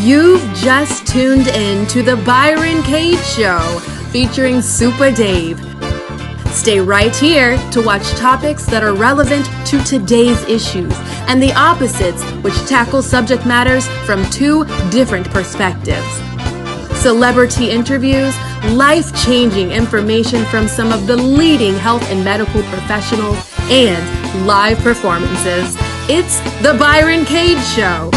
You've just tuned in to the Byron Cage Show featuring Super Dave. Stay right here to watch topics that are relevant to today's issues and the opposites, which tackle subject matters from two different perspectives. Celebrity interviews, life-changing information from some of the leading health and medical professionals, and live performances. It's the Byron Cage Show.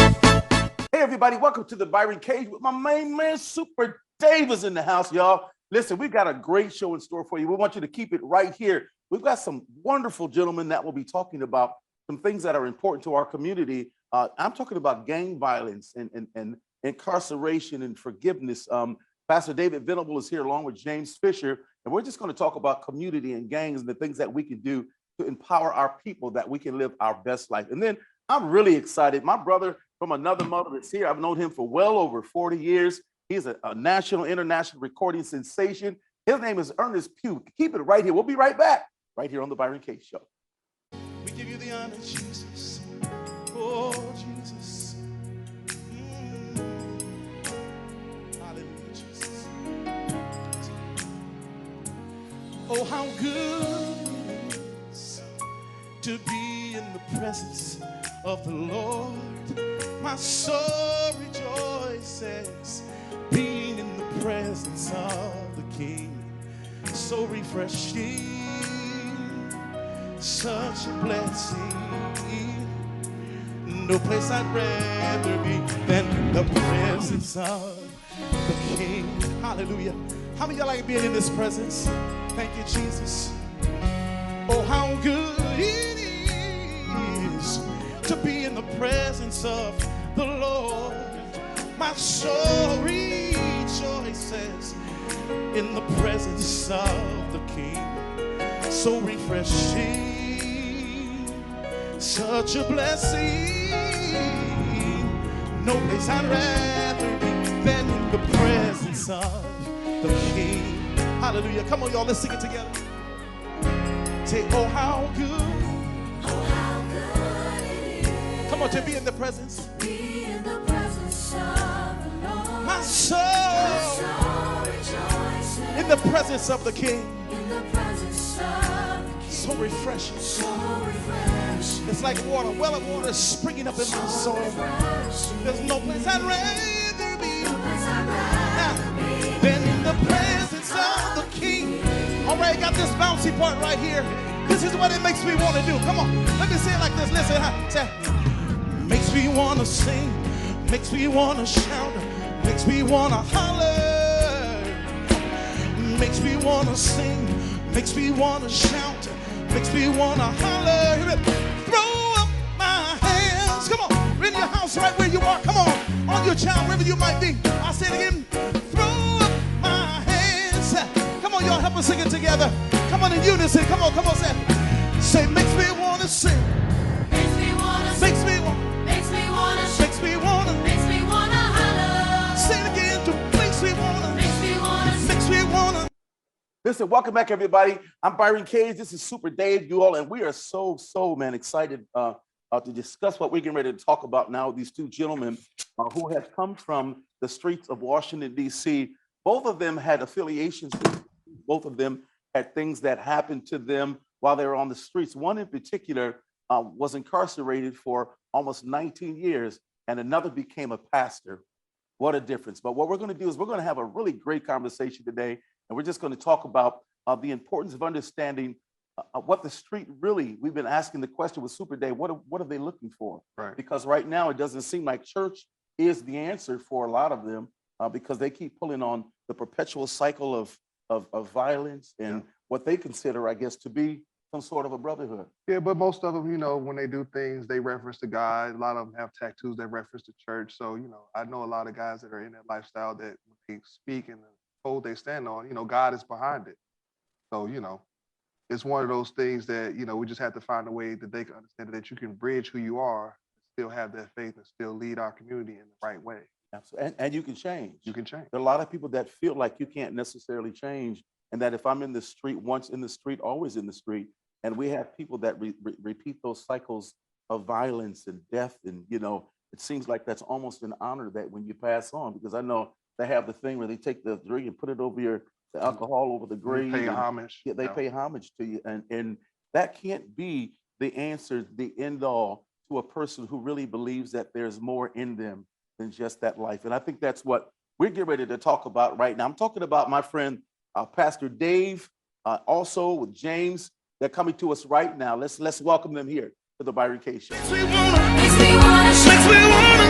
Hey everybody, welcome to the Byron Cage with my main man, Super Dave is in the house, y'all. Listen, we've got a great show in store for you. We want you to keep it right here. We've got some wonderful gentlemen that will be talking about some things that are important to our community. I'm talking about gang violence and incarceration and forgiveness. Pastor David Venable is here along with James Fisher, and we're just going to talk about community and gangs and the things that we can do to empower our people that we can live our best life. And then I'm really excited. My brother from another mother is here. I've known him for well over 40 years. He's a national, international recording sensation. His name is Ernest Pugh. Keep it right here. We'll be right back, right here on the Byron Cage Show. We give you the honor, Jesus. Oh, Jesus. Hallelujah, Jesus. Oh, how good it is to be in the presence of the Lord. My soul rejoices, being in the presence of the King. So refreshing, such a blessing. No place I'd rather be than in the presence of the King. Hallelujah. How many of y'all like being in this presence? Thank you, Jesus. Oh, how good it is to be in the presence of the Lord. My soul rejoices in the presence of the King. So refreshing, such a blessing. No place I'd rather be than in the presence of the King. Hallelujah. Come on, y'all, let's sing it together. Say, oh, how good. Come on, to be in the presence. Be in the presence of the Lord. My soul Rejoices in the presence of the King. in the presence of the King. So refreshing. So refreshing. It's like water, well of water springing up in my soul. There's no place I'd rather be than in the presence of the King. All right, got this bouncy part right here. This is what it makes me want to do. Come on, let me say it like this. Listen, say, makes me want to sing, makes me want to shout, makes me want to holler, makes me want to sing, makes me want to shout, makes me want to holler. Throw up my hands. Come on, in your house right where you are. Come on your child, wherever you might be. I'll say it again. Throw up my hands. Come on, y'all, help us sing it together. Come on in unison. Come on, say, makes me want to sing. Makes me want to Makes me want. Makes me want to Makes me wanna. Makes me want to holler. Say it again. Makes me wanna. Makes me want to Makes me wanna. Listen, welcome back, everybody. I'm Byron Cage. This is Super Dave, you all, and we are so excited to discuss what we're getting ready to talk about now. These two gentlemen who have come from the streets of Washington, D.C. Both of them had affiliations. Both of them had things that happened to them while they were on the streets. One in particular was incarcerated for almost 19 years, and another became a pastor. What a difference. But what we're going to do is we're going to have a really great conversation today, and we're just going to talk about the importance of understanding what the street really, we've been asking the question with Super Day, what are they looking for? Right. Because right now it doesn't seem like church is the answer for a lot of them because they keep pulling on the perpetual cycle of violence and what they consider, I guess, to be some sort of a brotherhood. Yeah, but most of them, when they do things, they reference to God. A lot of them have tattoos that reference to church. So, I know a lot of guys that are in that lifestyle that when they speak and the code they stand on, God is behind it. So, it's one of those things that, we just have to find a way that they can understand that you can bridge who you are, still have that faith and still lead our community in the right way. Absolutely. And you can change. You can change. There are a lot of people that feel like you can't necessarily change, and that if I'm in the street, once in the street, always in the street. And we have people that repeat those cycles of violence and death and, it seems like that's almost an honor that when you pass on, because I know they have the thing where they take the drink and put it over the alcohol over the grave. Pay homage. Yeah, they pay homage to you. And that can't be the answer, the end all to a person who really believes that there's more in them than just that life. And I think that's what we're getting ready to talk about right now. I'm talking about my friend, Pastor Dave, also with James. They're coming to us right now. Let's welcome them here to the Byron K Show. Makes me wanna shout.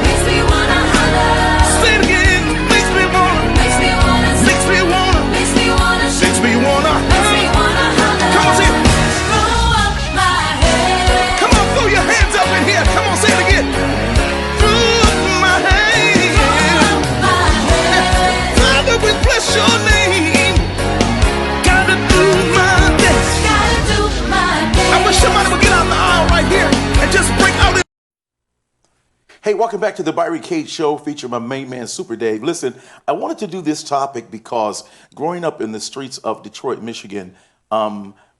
Makes me wanna holler. Say it again. Makes me wanna. Makes me wanna. Makes me wanna. Makes me wanna shout. Makes me wanna. Makes me wanna holler. Come on, say it. Throw up my head. Come on, throw your hands up in here. Come on, say it again. Throw up my hands. Throw up my head. Father, we bless your name. Gotta do my best. Gotta do my best. I wish somebody would get out the aisle right here and just break out. Hey, welcome back to the Byron K Show, featuring my main man, Super Dave. Listen, I wanted to do this topic because growing up in the streets of Detroit, Michigan,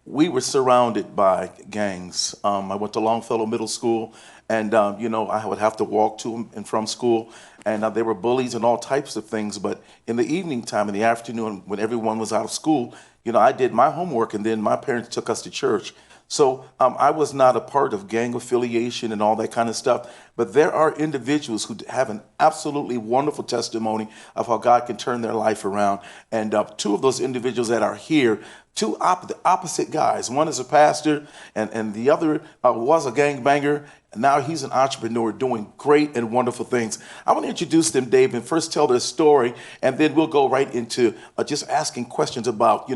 we were surrounded by gangs. I went to Longfellow Middle School, and I would have to walk to and from school, and there were bullies and all types of things. But in the evening time, in the afternoon, when everyone was out of school, I did my homework, and then my parents took us to church. So I was not a part of gang affiliation and all that kind of stuff, but there are individuals who have an absolutely wonderful testimony of how God can turn their life around. And two of those individuals that are here, two opposite guys. One is a pastor, and the other was a gangbanger. And now he's an entrepreneur doing great and wonderful things. I want to introduce them, Dave, and first tell their story, and then we'll go right into just asking questions about,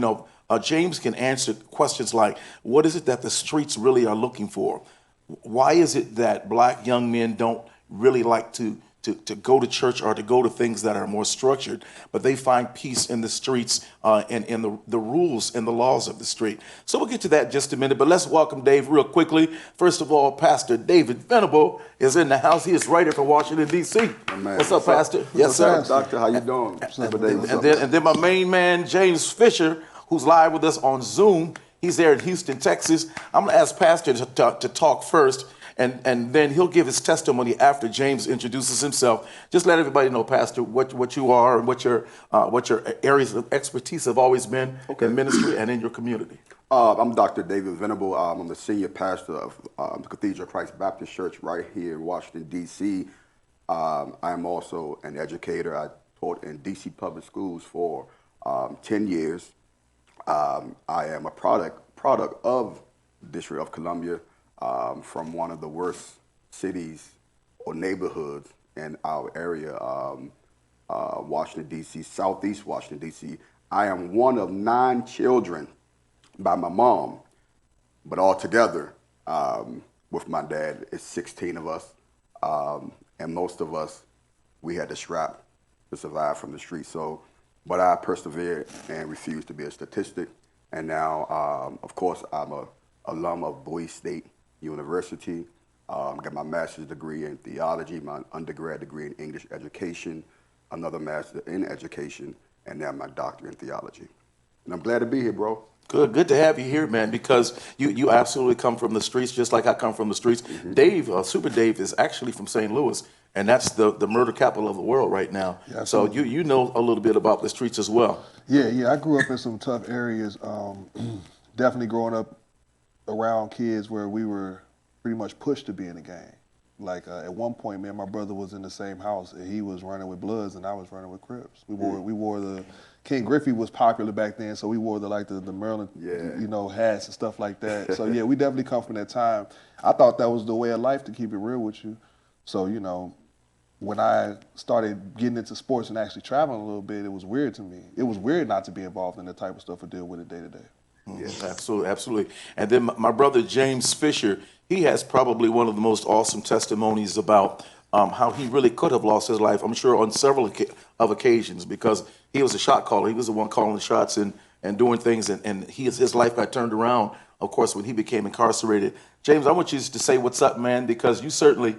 James can answer questions like, what is it that the streets really are looking for? Why is it that black young men don't really like to go to church or to go to things that are more structured, but they find peace in the streets and in the rules and the laws of the street? So we'll get to that in just a minute, but let's welcome Dave real quickly. First of all, Pastor David Venable is in the house. He is right here from Washington, D.C. Man, What's up, Pastor? Yes, sir. Doctor, how you doing? And then my main man, James Fisher, who's live with us on Zoom. He's there in Houston, Texas. I'm going to ask Pastor to talk first, and then he'll give his testimony after James introduces himself. Just let everybody know, Pastor, what you are and what your areas of expertise have always been in ministry and in your community. I'm Dr. David Venable. I'm the senior pastor of the Cathedral of Christ Baptist Church right here in Washington, D.C. I am also an educator. I taught in D.C. public schools for 10 years. I am a product of the District of Columbia, from one of the worst cities or neighborhoods in our area, Washington, D.C., Southeast Washington, D.C. I am one of 9 children by my mom, but altogether, with my dad, it's 16 of us, and most of us, we had to scrap to survive from the street. So, but I persevered and refused to be a statistic. And now, of course, I'm a alum of Bowie State University. Got my master's degree in theology, my undergrad degree in English education, another master in education, and now my doctorate in theology. And I'm glad to be here, bro. Good to have you here, man, because you absolutely come from the streets, just like I come from the streets. Mm-hmm. Dave, Super Dave, is actually from St. Louis, and that's the murder capital of the world right now. Yeah, so you know a little bit about the streets as well. Yeah, I grew up in some tough areas. Definitely growing up around kids where we were pretty much pushed to be in a gang. Like at one point, me and my brother was in the same house, and he was running with Bloods, and I was running with Crips. We wore the King Griffey was popular back then, so we wore the Maryland, hats and stuff like that. So yeah, we definitely come from that time. I thought that was the way of life, to keep it real with you. So when I started getting into sports and actually traveling a little bit, it was weird to me. It was weird not to be involved in that type of stuff or deal with it day to day. Yes, absolutely. And then my brother James Fisher, he has probably one of the most awesome testimonies about how he really could have lost his life, I'm sure on several of occasions, because he was a shot caller. He was the one calling the shots and doing things, and his life got turned around, of course, when he became incarcerated. James, I want you to say what's up, man, because you certainly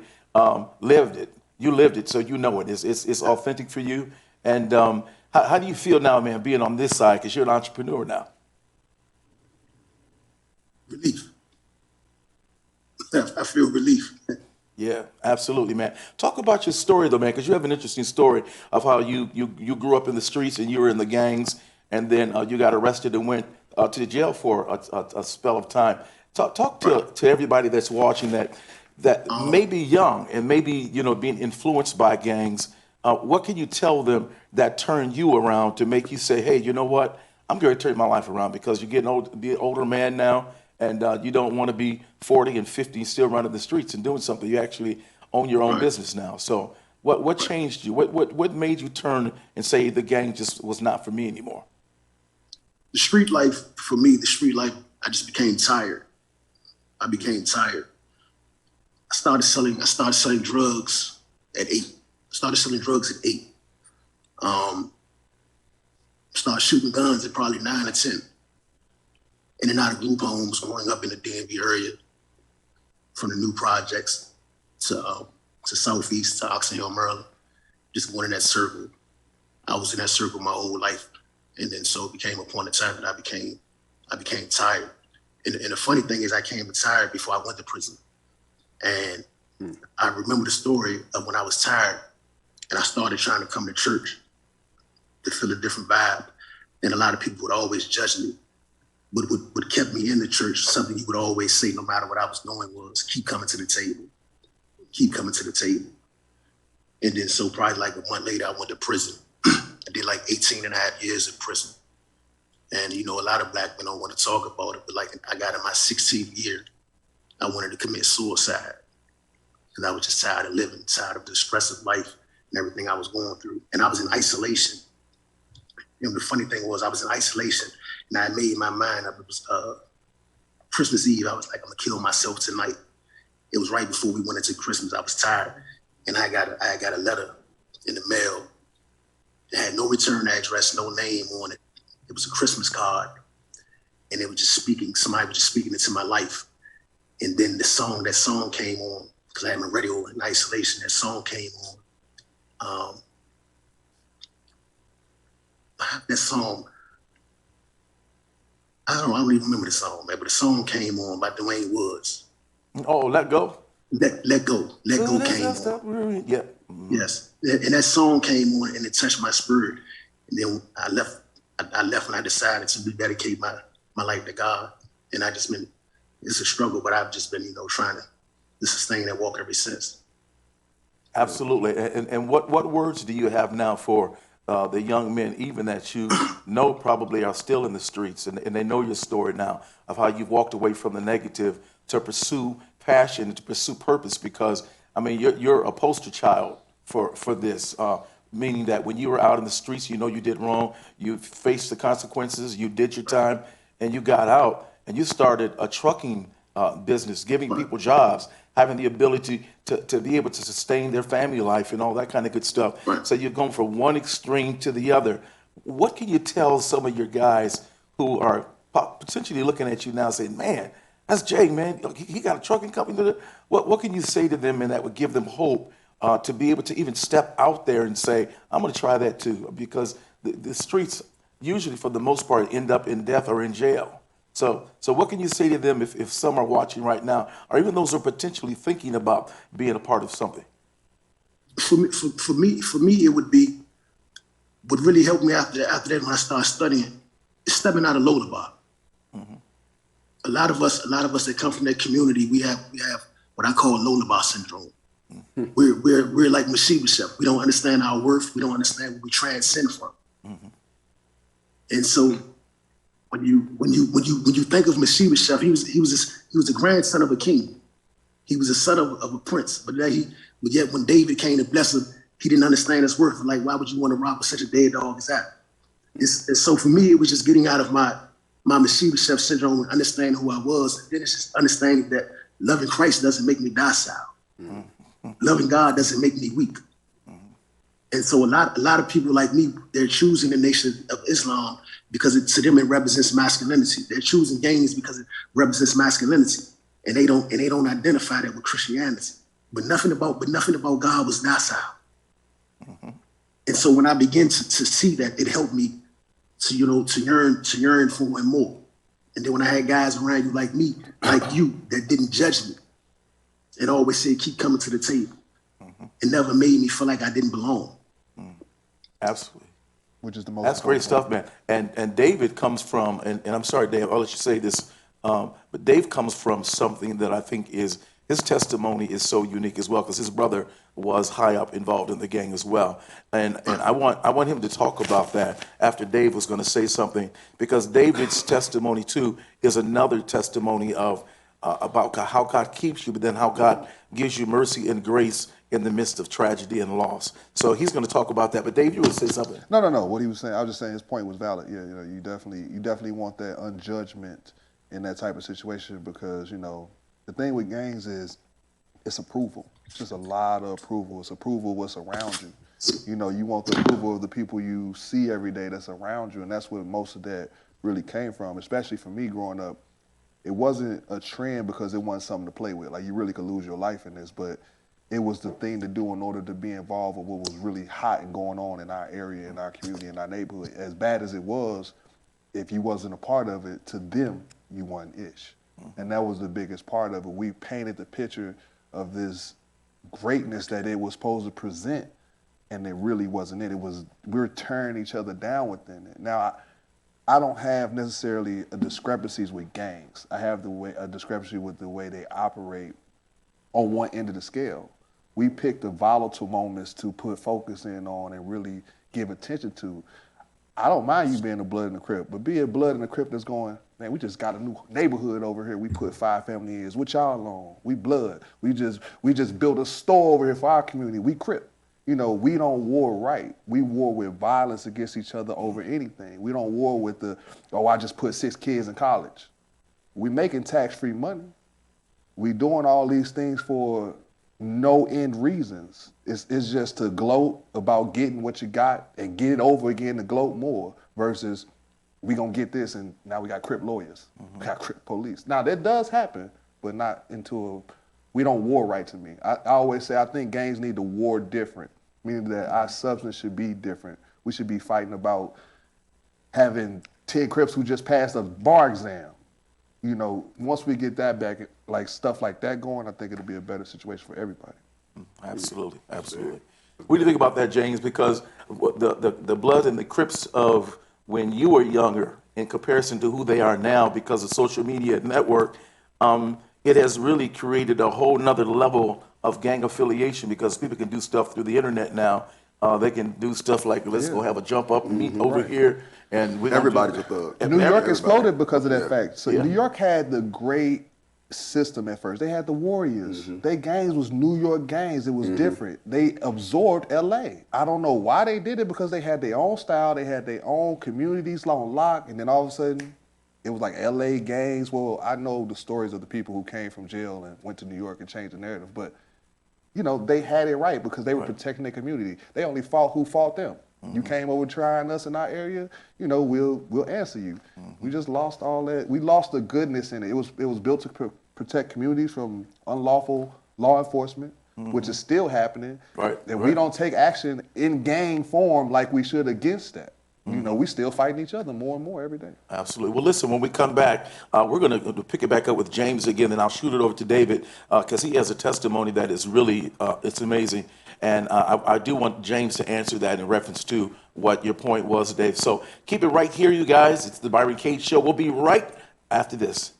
lived it. You lived it, so you know it. It's authentic for you. And how do you feel now, man, being on this side, because you're an entrepreneur now? Relief. I feel relief. Yeah, absolutely, man. Talk about your story though, man, because you have an interesting story of how you grew up in the streets and you were in the gangs, and then you got arrested and went to jail for a spell of time. Talk to everybody that's watching that may be young and maybe being influenced by gangs. What can you tell them that turned you around to make you say, hey, you know what? I'm going to turn my life around because you're getting old, be an older man now, and you don't want to be 40 and 50 and still running the streets and doing something. You actually own your own business now. So what changed you? What made you turn and say the gang just was not for me anymore? The street life, for me, I just became tired. I became tired. I started selling drugs at 8. Started shooting guns at probably 9 or 10. In and out of group homes growing up in the DMV area, from the new projects to Southeast, to Oxon Hill, Maryland. Just going in that circle. I was in that circle my whole life. And then so it became a point of time that I became tired. And the funny thing is I came tired before I went to prison. And I remember the story of when I was tired and I started trying to come to church to feel a different vibe. And a lot of people would always judge me. But what kept me in the church, something you would always say no matter what I was doing, was keep coming to the table. Keep coming to the table. And then so probably like a month later, I went to prison. I did like 18 and a half years in prison. And a lot of black men don't want to talk about it, but like I got in my 16th year, I wanted to commit suicide because I was just tired of living, tired of the stress of life and everything I was going through. And I was in isolation. The funny thing was I was in isolation and I made my mind up. It was Christmas Eve. I was like, I'm gonna kill myself tonight. It was right before we went into Christmas. I was tired. And I got a letter in the mail. It had no return address, no name on it. It was a Christmas card. And it was just somebody was just speaking into my life. And then that song came on, because I had my radio in isolation. That song came on. That song, I don't even remember the song, man, but the song came on by Dwayne Woods. Oh, Let Go? Let Go came on. Yeah. Yes, and that song came on and it touched my spirit. And then I left when I decided to rededicate my life to God. And it's a struggle, but I've just been, trying to sustain that walk ever since. Absolutely. And what words do you have now for the young men, even that you know probably are still in the streets, and they know your story now of how you've walked away from the negative to pursue passion and to pursue purpose? Because you're a poster child for this, meaning that when you were out in the streets, you did wrong, you faced the consequences, you did your time, and you got out and you started a trucking business, giving people jobs, having the ability to be able to sustain their family life and all that kind of good stuff. Right. So you're going from one extreme to the other. What can you tell some of your guys who are potentially looking at you now saying, man, that's Jay, man. He got a trucking company. What can you say to them, and that would give them hope to be able to even step out there and say, I'm going to try that too? Because the streets usually, for the most part, end up in death or in jail. So what can you say to them if some are watching right now, or even those who are potentially thinking about being a part of something? For me, it would be, what really helped me after that when I started studying, is stepping out of Lodabar. Mm-hmm. A lot of us that come from that community, we have what I call Lodabar syndrome. Mm-hmm. We're like Mephibosheth. We don't understand our worth. We don't understand what we transcend from. Mm-hmm. And so when you think of Mephibosheth, he was a grandson of a king. He was a son of a prince. But yet when David came to bless him, he didn't understand his worth. Like, why would you want to rob with such a dead dog as that? And so for me, it was just getting out of my Mephibosheth syndrome and understanding who I was. And then it's just understanding that loving Christ doesn't make me docile. Mm-hmm. Loving God doesn't make me weak. Mm-hmm. And so a lot of people like me, they're choosing the Nation of Islam because to them it represents masculinity. They're choosing gangs because it represents masculinity, and they don't identify that with Christianity. But nothing about God was docile. Mm-hmm. And so when I began to see that, it helped me to yearn for Him more. And then when I had guys around you like me, like you, that didn't judge me, and always said, keep coming to the table. It never made me feel like I didn't belong. Absolutely. which is the most. That's great stuff, man. And David comes from, and I'm sorry, Dave, I'll let you say this, but Dave comes from something that I think is, his testimony is so unique as well, because his brother was high up involved in the gang as well. And I want him to talk about that after Dave was going to say something, because David's testimony too is another testimony of about how God keeps you, but then how God gives you mercy and grace in the midst of tragedy and loss. So he's going to talk about that. But Dave, you would say something. No. What he was saying, I was just saying his point was valid. Yeah, you definitely want that unjudgment in that type of situation, because the thing with gangs is it's approval. It's just a lot of approval. It's approval of what's around you. You want the approval of the people you see every day that's around you, and that's where most of that really came from. Especially for me growing up, it wasn't a trend because it wasn't something to play with. Like, you really could lose your life in this, but it was the thing to do in order to be involved with what was really hot and going on in our area, in our community, in our neighborhood. As bad as it was, if you wasn't a part of it, to them, you wasn't ish. And that was the biggest part of it. We painted the picture of this greatness that it was supposed to present, and it really wasn't it. We were tearing each other down within it. Now, I don't have necessarily a discrepancies with gangs. I have a discrepancy with the way they operate on one end of the scale. We pick the volatile moments to put focus in on and really give attention to. I don't mind you being a blood in the Crip, but be a blood in the Crip that's going, man, we just got a new neighborhood over here. We put 5 family years. What y'all on? We blood. We just built a store over here for our community. We Crip. We don't war right. We war with violence against each other over anything. We don't war with I just put 6 kids in college. We making tax-free money. We doing all these things for no end reasons. It's just to gloat about getting what you got and get it over again to gloat more, versus we gonna get this and now we got Crip lawyers, we got Crip police. Now that does happen, but not we don't war right to me. I always say I think gangs need to war different, meaning that our substance should be different. We should be fighting about having 10 Crips who just passed a bar exam. Once we get that back, like stuff like that going, I think it'll be a better situation for everybody. Absolutely. What do you think about that, James? Because the blood and the Crips of when you were younger in comparison to who they are now, because of social media network, it has really created a whole nother level of gang affiliation, because people can do stuff through the internet now. They can do stuff like, let's go have a jump up and meet over here. And everybody's a thug. New York exploded because of that fact. So New York had the great system at first. They had the Warriors. Their gangs was New York gangs. It was different. They absorbed LA. I don't know why they did it, because they had their own style. They had their own communities on lock. And then all of a sudden, it was like LA gangs. Well, I know the stories of the people who came from jail and went to New York and changed the narrative. But, they had it right because they were protecting their community. They only fought who fought them. You came over trying us in our area, we'll answer you. We just lost all that. We lost the goodness in it. It was built to protect communities from unlawful law enforcement, which is still happening. We don't take action in gang form like we should against that. We still fighting each other more and more every day. Absolutely. Well, listen, when we come back, we're going to pick it back up with James again, and I'll shoot it over to David, because he has a testimony that is really, it's amazing. And I do want James to answer that in reference to what your point was, Dave. So keep it right here, you guys. It's the Byron Cage Show. We'll be right after this.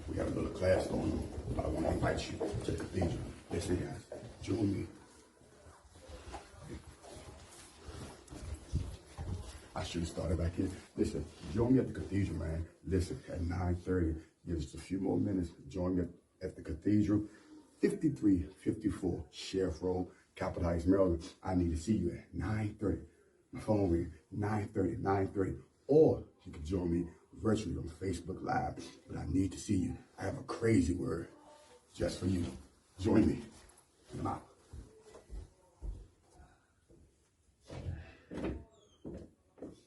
We have a little class going on, but I want to invite you to the cathedral. Listen, guys, join me. I should have started back here. Listen, join me at the cathedral, man. Listen, at 9:30, give us a few more minutes. Join me at the cathedral, 5354 Sheriff Road, Capitol Heights, Maryland. I need to see you at 9:30. My phone ring, 9:30. Or you can join me virtually on Facebook Live, but I need to see you. I have a crazy word just for you. Join me. I'm out.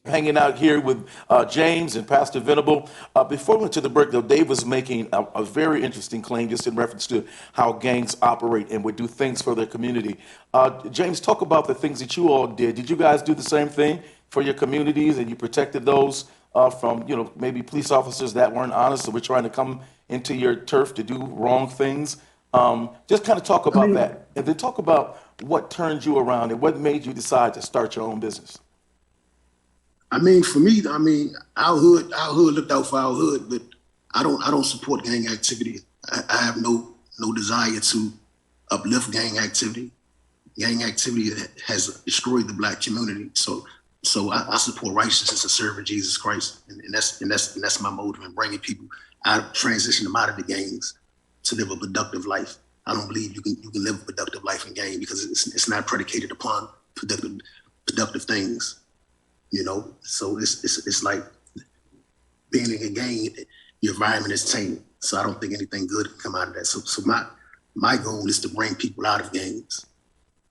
hanging out here with James and Pastor Venable. Before we went to the break, though, Dave was making a very interesting claim just in reference to how gangs operate and would do things for their community. James, talk about the things that you all did. Did you guys do the same thing for your communities, and you protected those from, maybe police officers that weren't honest or were trying to come into your turf to do wrong things? Just kind of talk about that, and then talk about what turned you around and what made you decide to start your own business. I mean, for me, our hood looked out for our hood, but I don't support gang activity. I have no desire to uplift gang activity. Gang activity has destroyed the Black community. So I support righteousness and serving Jesus Christ, and that's my motive in bringing people out, transition them out of the gangs to live a productive life. I don't believe you can live a productive life in gang because it's not predicated upon productive things. So it's like being in a gang, your environment is tainted. So I don't think anything good can come out of that. So my goal is to bring people out of gangs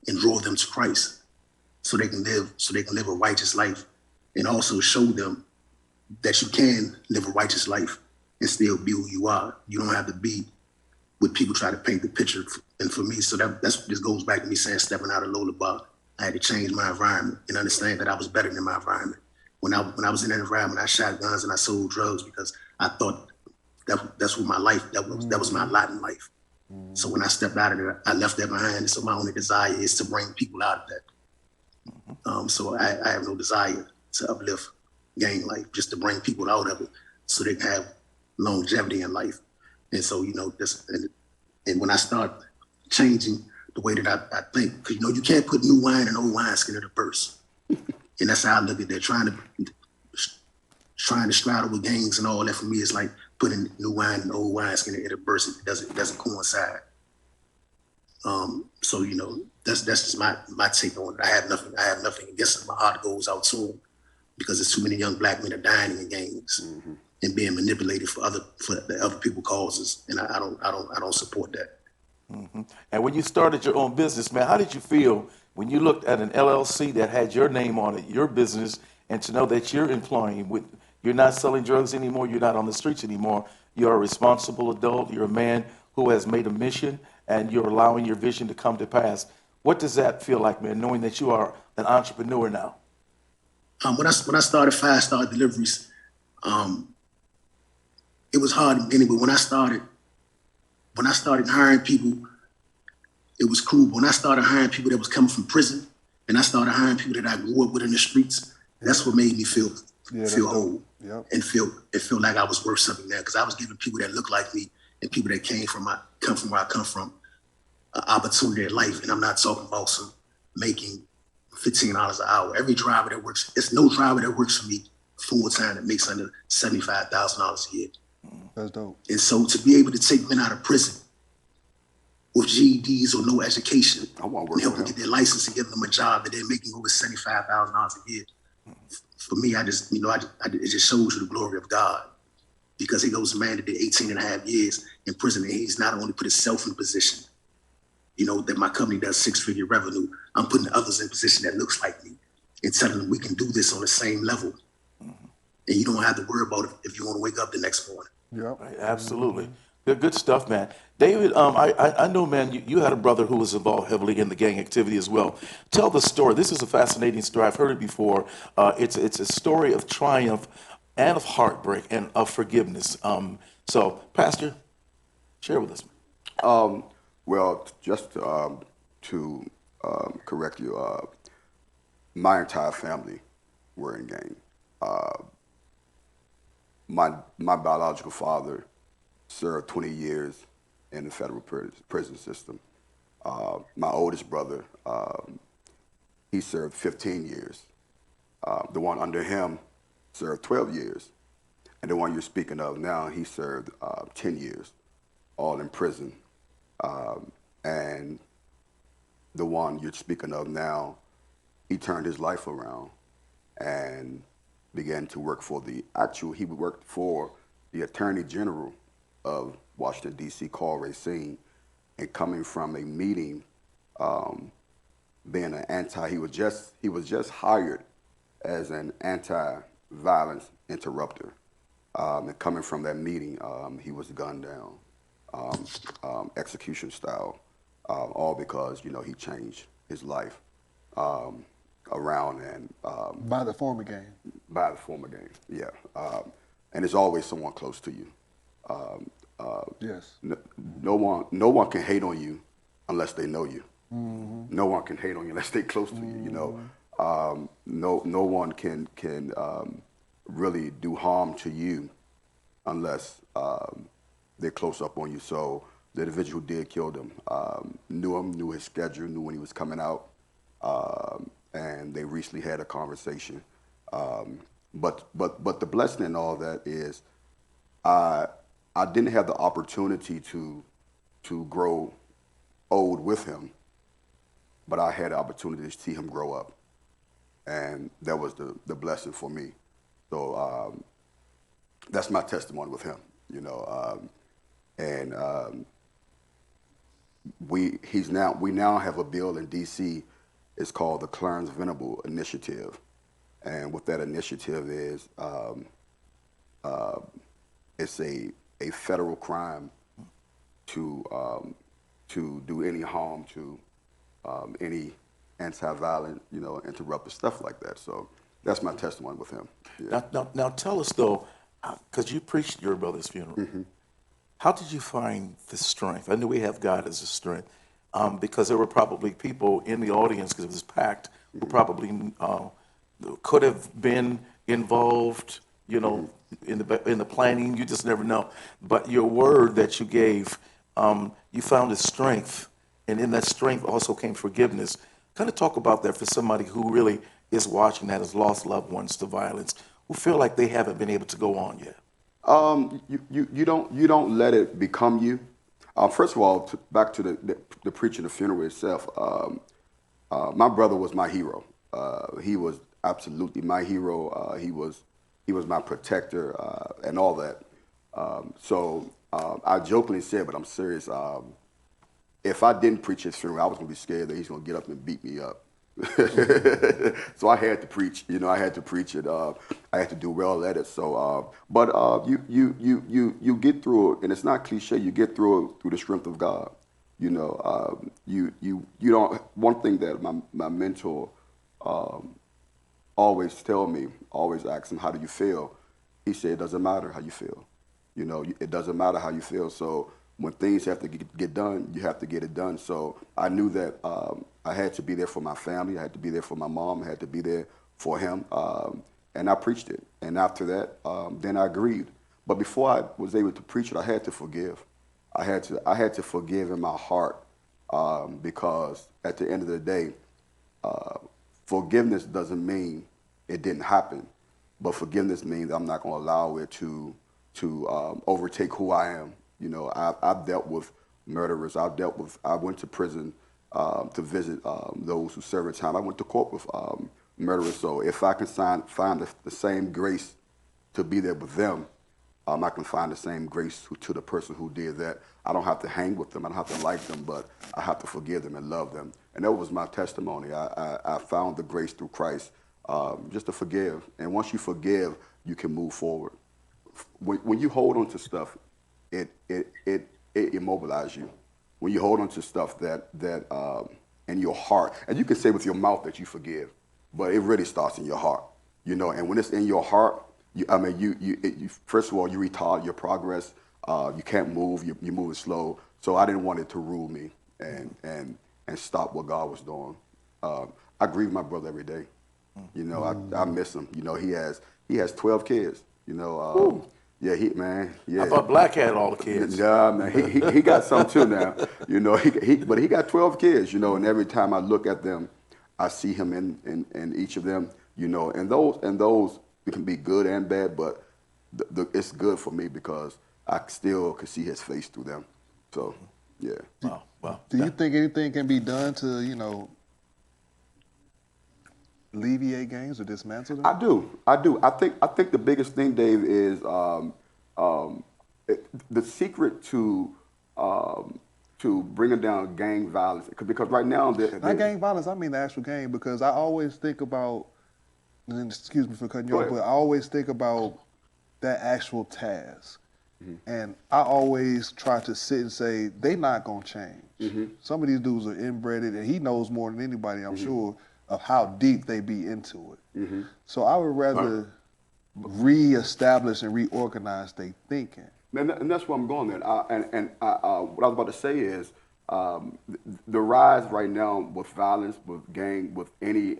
and draw them to Christ so they can live a righteous life, and also show them that you can live a righteous life and still be who you are. You don't have to be what people try to paint the picture. And for me, so this goes back to me saying stepping out of Lola Bar. I had to change my environment and understand that I was better than my environment. When I was in that environment, I shot guns and I sold drugs because I thought that's what my life, that was my lot in life. So when I stepped out of there, I left that behind. And so my only desire is to bring people out of that. So I have no desire to uplift gang life, just to bring people out of it so they can have longevity in life. And so, and when I start changing the way that I think, because you can't put new wine in old wineskin in a purse. And that's how I look at that. Trying to straddle with gangs and all that, for me is like putting new wine in old wineskin in a purse. It doesn't coincide. So that's just my take on it. I have nothing against it. My heart goes out to them because there's too many young Black men are dying in gangs and being manipulated for the other people's causes, and I don't support that. And when you started your own business, man, how did you feel when you looked at an LLC that had your name on it, your business, and to know that you're employing, you're not selling drugs anymore, you're not on the streets anymore, you're a responsible adult, you're a man who has made a mission, and you're allowing your vision to come to pass. What does that feel like, man, knowing that you are an entrepreneur now? When I started 5-star deliveries, it was hard in the beginning, but when I started hiring people, it was cool. But when I started hiring people that was coming from prison, and I started hiring people that I grew up with in the streets, that's what made me feel whole. Yep. And feel like I was worth something there, because I was giving people that look like me and people that come from where I come from an opportunity in life. And I'm not talking about some making $15 an hour. Every driver that works, there's no driver that works for me full time that makes under $75,000 a year. That's dope. And so to be able to take men out of prison with GEDs or no education and help them get their license and give them a job that they're making over $75,000 a year, for me, it just shows you the glory of God. Because he goes a man that did 18 and a half years in prison, and he's not only put himself in a position, that my company does 6-figure revenue, I'm putting others in a position that looks like me and telling them we can do this on the same level. And you don't have to worry about it if you want to wake up the next morning. Yeah, right, absolutely. Good stuff, man. David, I know, man, you had a brother who was involved heavily in the gang activity as well. Tell the story. This is a fascinating story. I've heard it before. It's a story of triumph and of heartbreak and of forgiveness. So, Pastor, share with us. Well, just to correct you, my entire family were in gang. My biological father served 20 years in the federal prison system. My oldest brother, he served 15 years. The one under him served 12 years. And the one you're speaking of now, he served 10 years, all in prison. And the one you're speaking of now, he turned his life around and began to work for he worked for the Attorney General of Washington, D.C., Carl Racine, and coming from a meeting, being an he was just hired as an anti-violence interrupter. And coming from that meeting, he was gunned down, execution style, all because, you know, he changed his life around and By the former game. by the former game, yeah. And there's always someone close to you. Yes. No one can hate on you unless they know you. No one can hate on you unless they close to you. You know, no one can really do harm to you unless they're close up on you. So the individual who did kill him knew him, knew his schedule, knew when he was coming out, and they recently had a conversation. But the blessing in all that is, I didn't have the opportunity to grow old with him, but I had the opportunity to see him grow up, and that was the blessing for me. So that's my testimony with him, you know. We now have a bill in D.C. It's called the Venable Initiative, and what that initiative is, it's a federal crime to do any harm to any anti-violent, you know, interrupter, stuff like that. So that's my testimony with him. Yeah. Now tell us though, because you preached your brother's funeral. How did you find the strength? I know we have God as a strength, because there were probably people in the audience, because it was packed, who probably could have been involved, you know, in the planning. You just never know. But your word that you gave, you found the strength, and in that strength also came forgiveness. Kind of talk about that for somebody who really is watching that has lost loved ones to violence, who feel like they haven't been able to go on yet. You don't let it become you. First of all, back to the preaching the funeral itself. My brother was my hero. He was absolutely my hero. He was my protector and all that. So I jokingly said, but I'm serious. If I didn't preach his funeral, I was gonna be scared that he's gonna get up and beat me up. So I had to preach. You know, I had to preach it. I had to do well at it. So, but you get through it, and it's not cliche. You get through it through the strength of God. You know, you don't. One thing that my mentor always ask him, how do you feel? He said, it doesn't matter how you feel. You know, it doesn't matter how you feel. So when things have to get done, you have to get it done. So I knew that I had to be there for my family. I had to be there for my mom. I had to be there for him. And I preached it. And after that, then I agreed. But before I was able to preach it, I had to forgive. I had to forgive in my heart, because at the end of the day, forgiveness doesn't mean it didn't happen, but forgiveness means I'm not going to allow it to overtake who I am. You know, I've dealt with murderers. I went to prison to visit those who serve time. I went to court with murderers. So if I can find the same grace to be there with them, I can find the same grace to the person who did that. I don't have to hang with them. I don't have to like them, but I have to forgive them and love them. And that was my testimony. I found the grace through Christ, just to forgive. And once you forgive, you can move forward. When you hold on to stuff, it immobilizes you. When you hold on to stuff that in your heart, and you can say with your mouth that you forgive, but it really starts in your heart, you know. And when it's in your heart, you first of all, you retard your progress. You can't move. You're moving slow. So I didn't want it to rule me and stop what God was doing. I grieve my brother every day. You know, I miss him. You know, he has 12 kids. You know, yeah, yeah. I thought Black had all the kids. Nah, man, he got some too now. You know, but he got 12 kids. You know, and every time I look at them, I see him in each of them. You know, and those it can be good and bad, but it's good for me because I still can see his face through them. So, yeah. Wow. Do you think anything can be done to, you know, alleviate gangs or dismantle them? I do. I think the biggest thing, Dave, is the secret to bringing down gang violence. Because right now, not gang violence. I mean the actual gang. Because I always think about and excuse me for cutting you Go off, ahead. but I always think about that actual task. And I always try to sit and say, they not gonna change. Some of these dudes are inbred, and he knows more than anybody, I'm sure, of how deep they be into it. So I would rather reestablish and reorganize their thinking. And that's where I'm going there. What I was about to say is the rise right now with violence, with gang, with any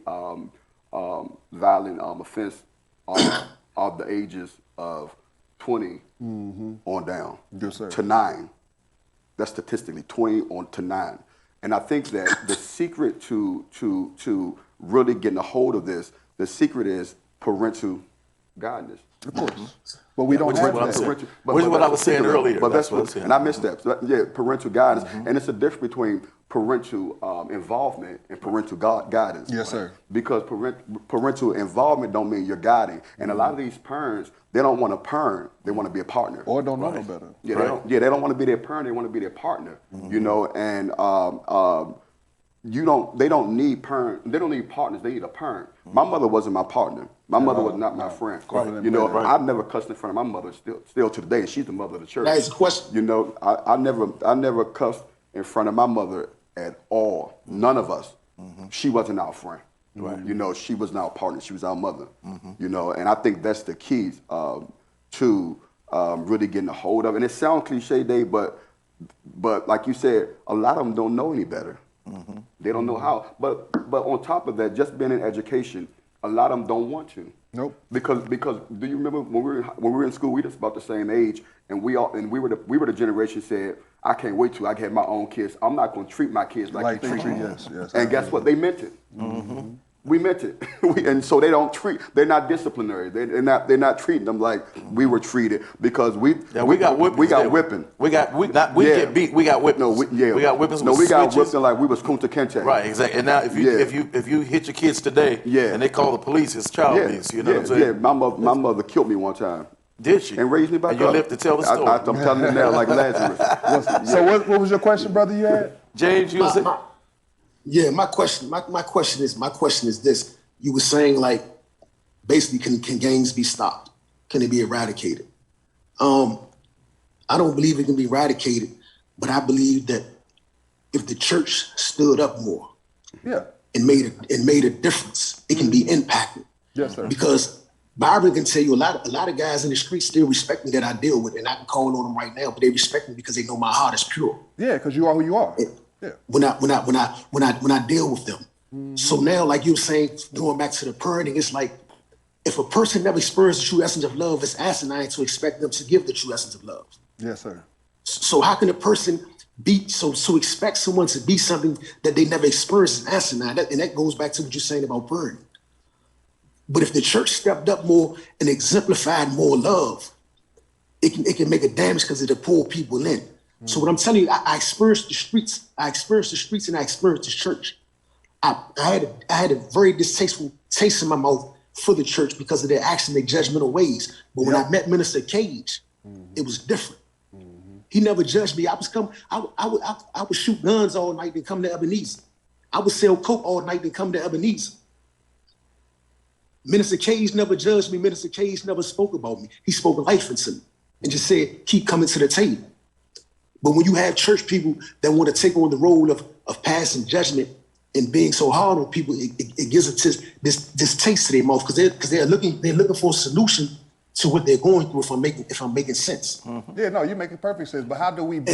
violent offense of the ages of 20 on down Yes, sir. to 9. That's statistically 20 on to 9. And I think that the secret to really getting a hold of this, the secret is parental guidance. Of course. But we don't Which is have what I'm that. saying. Parental- Which is what I was saying particular- earlier. But That's that's what I'm what, saying. and I missed that. So yeah, parental guidance, and it's a difference between parental involvement and parental guidance. Yes, sir. Because parental involvement don't mean you're guiding, and a lot of these parents, they don't want to parent; they want to be a partner. Or don't know no better. Yeah, they don't want to be their parent; they want to be their partner. You know, and they don't need partners. They need a parent. My mother wasn't my partner. My mother was not my friend. Right. You know, I've never cussed in front of my mother still to today, and she's the mother of the church. That is a question. You know, I never cussed in front of my mother at all. None of us. She wasn't our friend. Right. You know, she was not our partner. She was our mother. You know, and I think that's the key to really getting a hold of. And it sounds cliche, Dave, but like you said, a lot of them don't know any better. They don't know how. But on top of that, just being in education, a lot of them don't want to. Nope. Because do you remember when we were in school? We just about the same age, and we were the generation said, I can't wait till I get my own kids. I'm not going to treat my kids like you treat me. Yes. And guess what? They meant it. We meant it, and so they're not disciplinary. They're not treating them like we were treated because we got whipping. We get beat. We got whippings. No, we got whippings. No, with we got switches. whipping like we was Kunta Kinte. Right, exactly. And now if you hit your kids today, and they call the police, it's child abuse. You know what I'm saying? Yeah, my mother killed me one time. Did she? And raised me back and you up. lived to tell the story. I'm telling you now, like Lazarus. So what was your question, brother, you had? James, you was My question is this. You were saying, like, basically, can gangs be stopped? Can they be eradicated? I don't believe it can be eradicated, but I believe that if the church stood up more and made a difference, it can be impacted. Yes, sir. Because Byron can tell you a lot of guys in the streets still respect me that I deal with, and I can call on them right now, but they respect me because they know my heart is pure. Yeah, because you are who you are. Yeah. When I deal with them. So now, like you were saying, going back to the parenting, it's like if a person never experienced the true essence of love, it's asinine to expect them to give the true essence of love. Yes, sir. So how can a person be so expect someone to be something that they never experienced is asinine? And that goes back to what you're saying about parenting. But if the church stepped up more and exemplified more love, it can make a damage because it'll pull people in. So what I'm telling you, I experienced the streets. I experienced the streets and I experienced the church. I had a very distasteful taste in my mouth for the church because of their actions, their judgmental ways. But when I met Minister Cage, it was different. He never judged me. I would shoot guns all night and come to Ebenezer. I would sell coke all night and come to Ebenezer. Minister Cage never judged me. Minister Cage never spoke about me. He spoke life into me and just said, keep coming to the table. But when you have church people that want to take on the role of passing judgment and being so hard on people, it gives a this taste to their mouth because they're looking for a solution to what they're going through. If I'm making sense. Yeah, no, you're making perfect sense. But how do we beat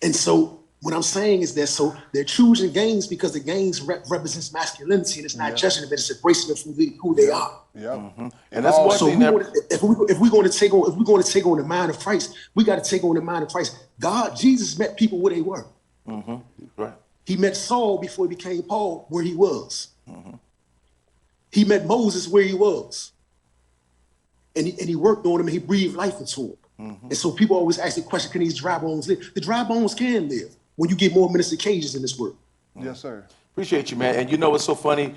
And so what I'm saying is that so they're choosing gangs because the gangs represents masculinity and it's not judging them, it's embracing them for who they are. Yeah. And that's one So thing if we're going to take on the mind of Christ, we got to take on the mind of Christ. Jesus met people where they were. Right. He met Saul before he became Paul where he was. He met Moses where he was. And he worked on him and he breathed life into him. And so people always ask the question, can these dry bones live? The dry bones can live when you get more Minister Cages in this world. Yes, sir. Appreciate you, man. And you know what's so funny?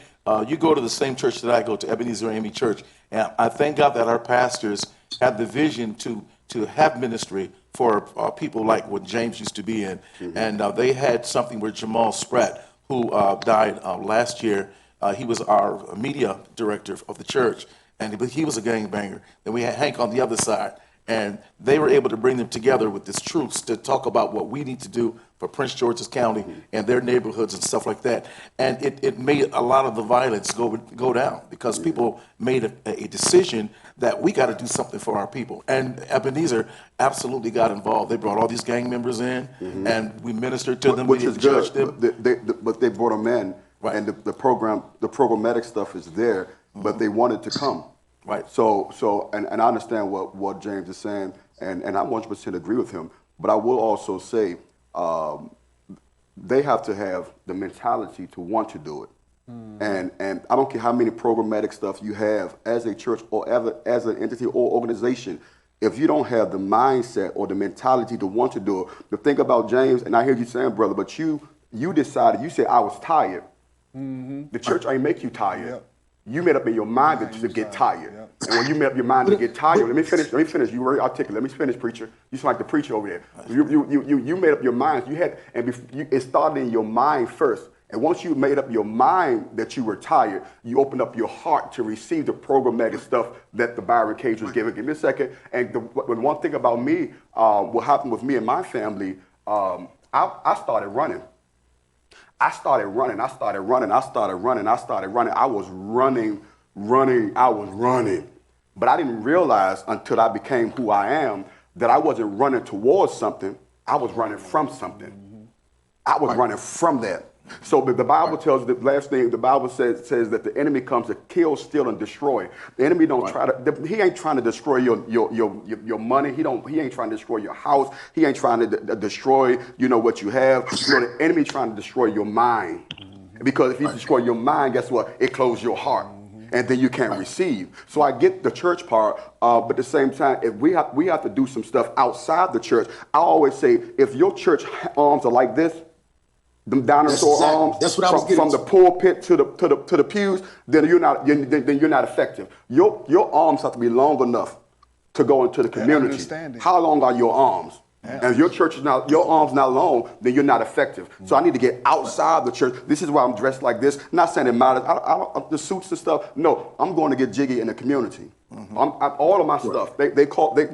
You go to the same church that I go to, Ebenezer AME Church, and I thank God that our pastors have the vision to have ministry for people like what James used to be in. And they had something with Jamal Spratt, who died last year. He was our media director of the church, and he was a gangbanger. Then we had Hank on the other side, and they were able to bring them together with this truce to talk about what we need to do for Prince George's County and their neighborhoods and stuff like that. And it made a lot of the violence go down because people made a decision that we got to do something for our people. And Ebenezer absolutely got involved. They brought all these gang members in, and we ministered to them. Which we is good. judged them. But they brought them in, Right. and the programmatic stuff is there, but they wanted to come. Right. So and I understand what James is saying, and I 100% agree with him. But I will also say they have to have the mentality to want to do it. And I don't care how many programmatic stuff you have as a church or as an entity or organization, if you don't have the mindset or the mentality to want to do it. The thing about James, and I hear you saying, brother, but you decided, you said I was tired. The church ain't make you tired. Yep. You made up in your mind to get tired. Yep. And when you made up your mind to get tired, let me finish. You were articulate. Let me finish, preacher. You sound like the preacher over there. You made up your mind. It started in your mind first. And once you made up your mind that you were tired, you opened up your heart to receive the programmatic stuff that the Byron Cage was giving. Give me a second. And the one thing about me, what happened with me and my family, I started running. I was running. But I didn't realize until I became who I am that I wasn't running towards something. I was running from something. I was running from that. So the Bible tells the last thing, the Bible says that the enemy comes to kill, steal, and destroy. The enemy don't he ain't trying to destroy your money. He ain't trying to destroy your house. He ain't trying to destroy, what you have. The enemy trying to destroy your mind. Because if he destroy your mind, guess what? It closes your heart. And then you can't receive. So I get the church part, but at the same time, if we have to do some stuff outside the church. I always say, if your church arms are like this, them dinosaur arms, that's what I was getting from the pulpit to the pews, then you're not effective. Your arms have to be long enough to go into the community. Understanding. How long are your arms? And if your arms not long, then you're not effective. So I need to get outside the church. This is why I'm dressed like this. Not saying it matters. The suits and stuff. No, I'm going to get jiggy in the community. All of my stuff. They call me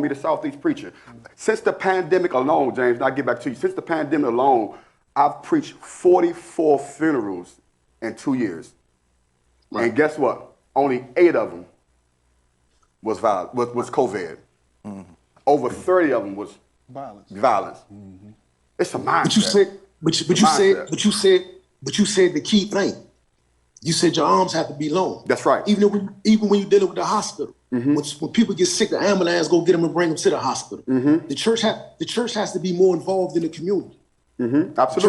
the Southeast preacher. Since the pandemic alone, James, and I'll get back to you. Since the pandemic alone, I've preached 44 funerals in 2 years. Right. And guess what? Only 8 of them was COVID. Over 30 of them was violence. It's a mindset. But you said the key thing. You said your arms have to be long. That's right. Even when you're dealing with the hospital, when people get sick, the ambulance go get them and bring them to the hospital. The church has to be more involved in the community. Absolutely.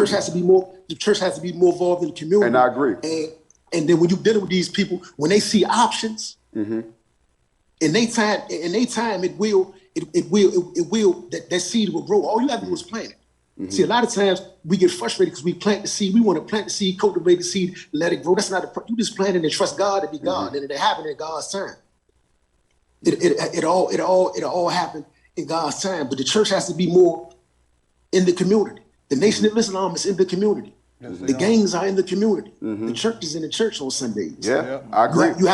The church has to be more involved in the community. And I agree. And then when you're dealing with these people, when they see options, in their time, it will that seed will grow. All you have to do is plant it. See, a lot of times we get frustrated because we plant the seed. We want to plant the seed, cultivate the seed, let it grow. That's not you just plant it and trust God to be God, and it happened in God's time. It all happened in God's time. But the church has to be more in the community. The Nation of Islam is in the community. The gangs are in the community. The church is in the church on Sundays. Yeah, I agree. You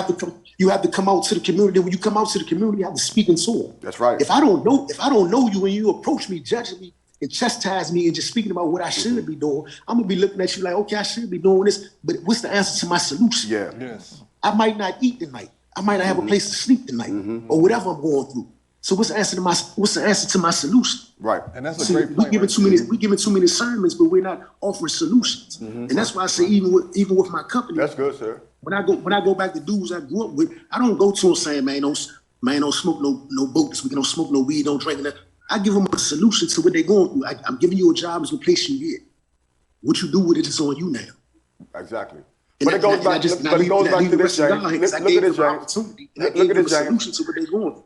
have to come out to the community. When you come out to the community, you have to speak in soul. That's right. If I don't know you and you approach me, judging me and chastise me and just speaking about what I should be doing, I'm gonna be looking at you like, okay, I should be doing this, but what's the answer to my solution? Yeah. Yes. I might not eat tonight. I might not have a place to sleep tonight, or whatever I'm going through. So what's the answer to my solution? Right. And that's a great point. We giving too many sermons, but we're not offering solutions. And that's why I say even with my company. That's good, sir. When I go back to dudes I grew up with, I don't go to them saying, man, don't smoke no boat this week, don't smoke no weed, don't drink that. I give them a solution to what they're going through. I'm giving you a job as a place you get. What you do with it is on you now. Exactly. And But it goes back to this, James. Look at this, James. Look at this, James. To what they're going through.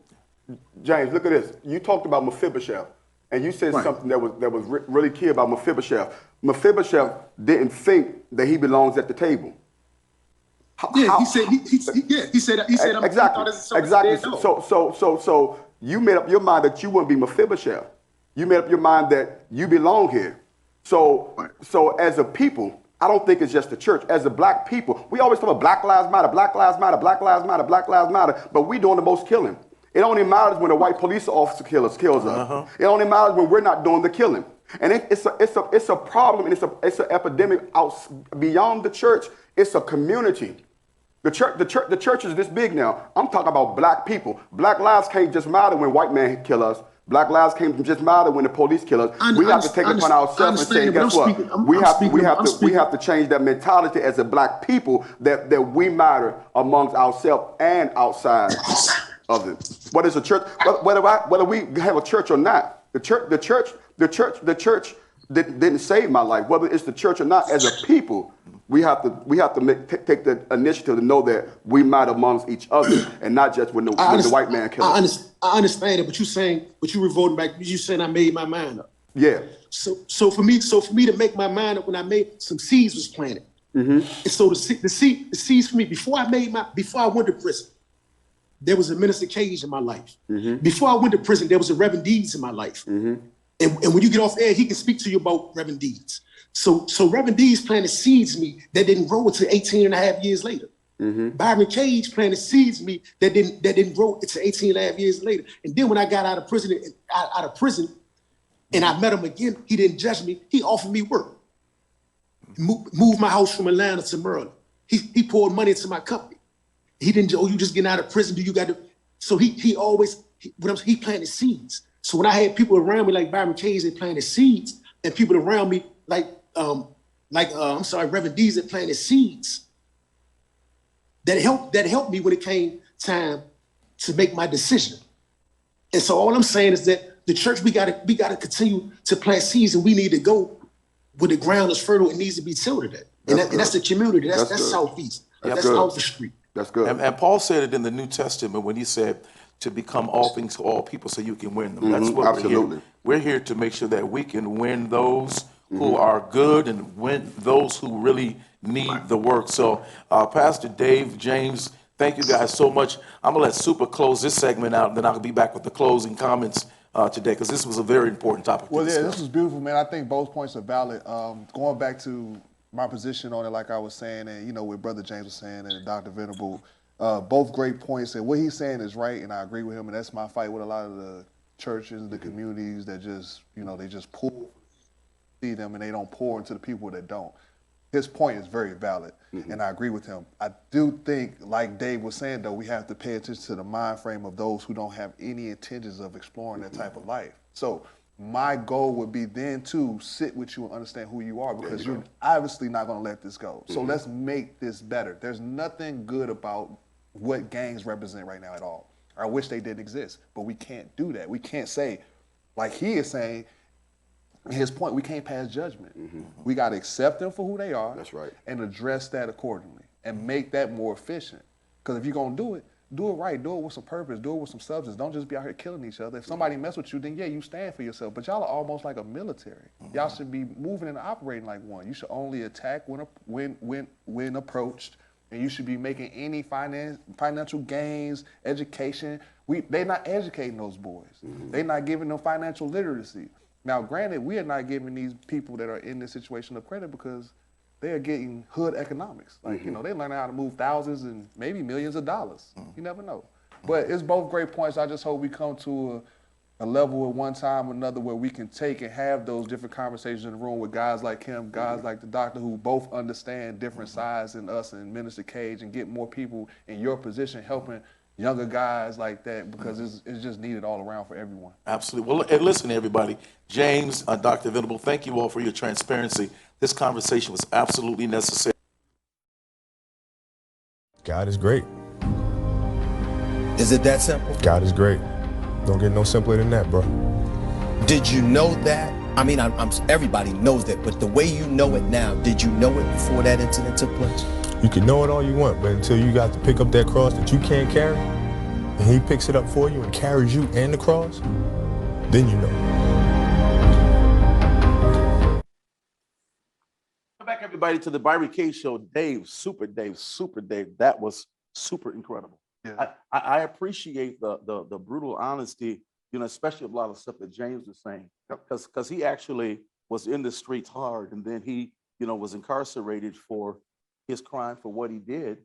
James, look at this. You talked about Mephibosheth, and you said something that was really key about Mephibosheth. Mephibosheth didn't think that he belongs at the table. He said exactly. So you made up your mind that you wouldn't be Mephibosheth. You made up your mind that you belong here. So as a people, I don't think it's just the church. As the black people, we always talk about Black Lives Matter, Black Lives Matter, Black Lives Matter, Black Lives Matter, but we doing the most killing. It only matters when a white police officer kills us. It only matters when we're not doing the killing. And it's a problem, and it's an epidemic out beyond the church. It's a community. The church is this big now. I'm talking about black people. Black lives can't just matter when white men kill us. Black lives can't just matter when the police kill us. We have to take it upon ourselves and say, guess what? We have to change that mentality as a black people that we matter amongst ourselves and outside of it. What is a church? Whether we have a church or not, the church didn't save my life. Whether it's the church or not, as a people, we have to take the initiative to know that we matter amongst each other and not just when the white man kills us. I understand it, but you revolting back. You saying I made my mind up. Yeah. So for me to make my mind up, when I made some seeds was planted. And so the seeds for me before I went to prison, there was a Minister Cage in my life. Before I went to prison, there was a Reverend Deeds in my life. And when you get off air, he can speak to you about Reverend Deeds. So Reverend Deeds planted seeds in me that didn't grow until 18 and a half years later. Byron Cage planted seeds in me that didn't grow until 18 and a half years later. And then when I got out of prison, and I met him again, he didn't judge me. He offered me work. Moved my house from Atlanta to Maryland. He poured money into my company. He didn't, you just getting out of prison, do you got to? So he planted seeds. So when I had people around me like Byron Cage, they planted seeds, and people around me like Reverend Dees that planted seeds that helped me when it came time to make my decision. And so all I'm saying is that the church, we gotta continue to plant seeds, and we need to go where the ground is fertile and needs to be tilled at. And that's the community. That's Southeast. That's Alpha Street. That's good. And Paul said it in the New Testament when he said to become all things to all people so you can win them. That's what absolutely. We're here to make sure that we can win those who are good and win those who really need the work. So Pastor Dave, James, thank you guys so much. I'm going to let Super close this segment out, and then I'll be back with the closing comments today, because this was a very important topic to discuss. This was beautiful, man. I think both points are valid. Going back to my position on it, like I was saying, and what Brother James was saying, and Dr. Venable, both great points. And what he's saying is right, and I agree with him. And that's my fight with a lot of the churches, the communities that just, they just pull, see them, and they don't pour into the people that don't. His point is very valid, and I agree with him. I do think, like Dave was saying, though, we have to pay attention to the mind frame of those who don't have any intentions of exploring that type of life. So my goal would be then to sit with you and understand who you are, because you're obviously not going to let this go. So let's make this better. There's nothing good about what gangs represent right now at all. I wish they didn't exist, but we can't do that. We can't say, like he is saying, his point, we can't pass judgment. We got to accept them for who they are. That's right. And address that accordingly and make that more efficient. Because if you're going to do it right. Do it with some purpose. Do it with some substance. Don't just be out here killing each other. If somebody mess with you, then yeah, you stand for yourself. But y'all are almost like a military. Y'all should be moving and operating like one. You should only attack when approached, and you should be making any financial gains, education. They're not educating those boys. They're not giving them financial literacy. Now, granted, we are not giving these people that are in this situation of credit because they are getting hood economics. Like, they learn how to move thousands and maybe millions of dollars. You never know. But it's both great points. I just hope we come to a level at one time or another where we can take and have those different conversations in the room with guys like him, guys like the doctor, who both understand different sides than us and Minister Cage, and get more people in your position helping younger guys like that, because it's just needed all around for everyone. Absolutely. Well, and listen, everybody, James, Dr. Venable, thank you all for your transparency. This conversation was absolutely necessary. God is great. Is it that simple? God is great. Don't get no simpler than that, bro. Did you know that? I mean, everybody knows that, but the way you know it now, did you know it before that incident took place? You can know it all you want, but until you got to pick up that cross that you can't carry, and he picks it up for you and carries you and the cross, then you know. Welcome back, everybody, to the Byron K Show. Dave, Super Dave. That was super incredible. Yeah. I appreciate the brutal honesty, especially a lot of stuff that James was saying, because he actually was in the streets hard, and then he was incarcerated for his crime for what he did,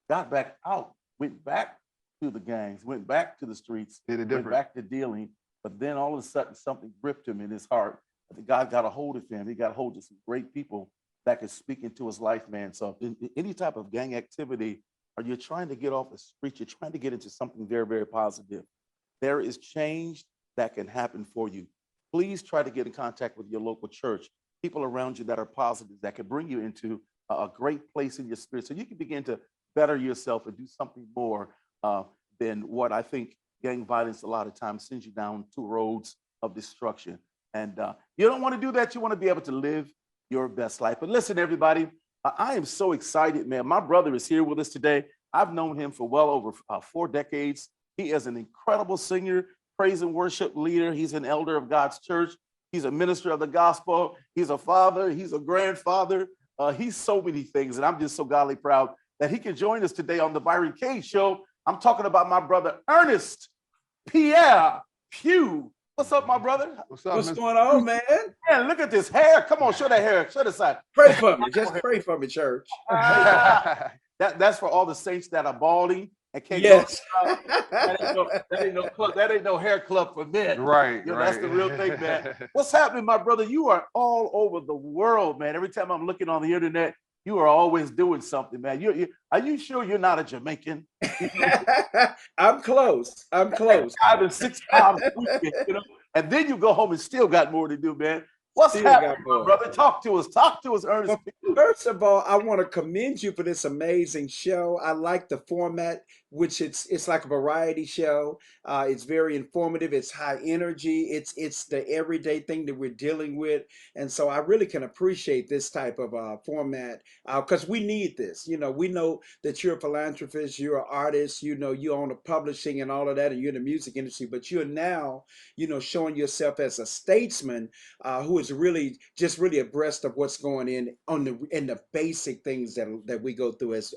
got back out, went back to the gangs, went back to the streets, Did it went different. back to dealing. But then all of a sudden, something gripped him in his heart. God got a hold of him. He got a hold of some great people that could speak into his life, man. So in any type of gang activity, or you're trying to get off the street, you're trying to get into something very, very positive, there is change that can happen for you. Please try to get in contact with your local church, people around you that are positive, that can bring you into a great place in your spirit so you can begin to better yourself and do something more than what I think gang violence a lot of times sends you down two roads of destruction. And you don't want to do that. You want to be able to live your best life. But listen, everybody, I am so excited, man. My brother is here with us today. I've known him for well over 4 decades. He is an incredible singer, praise and worship leader. He's an elder of God's church. He's a minister of the gospel. He's a father. He's a grandfather. He's so many things. And I'm just so godly proud that he can join us today on the Byron Cage Show. I'm talking about my brother, Earnest Pugh. What's up, my brother? What's up, What's Mr. going on, man? Man, look at this hair. Come on, show that hair. Show the side. Pray for me. Just pray for me, church. That's for all the saints that are balding and can't Yes. go. That ain't no hair club for men. Right, That's the real thing, man. What's happening, my brother? You are all over the world, man. Every time I'm looking on the internet, you are always doing something, man. Are you sure you're not a Jamaican? I'm close. I'm close. 5 and 6 times a weekend, and then you go home and still got more to do, man. What's Still happening, got more. my brother? Talk to us, Ernest. Well, first of all, I want to commend you for this amazing show. I like the format, which it's like a variety show. It's very informative. It's high energy. It's the everyday thing that we're dealing with, and so I really can appreciate this type of format because we need this. We know that you're a philanthropist, you're an artist, you own a publishing and all of that, and you're in the music industry, but you're now, showing yourself as a statesman who is really abreast of what's going in the basic things that we go through as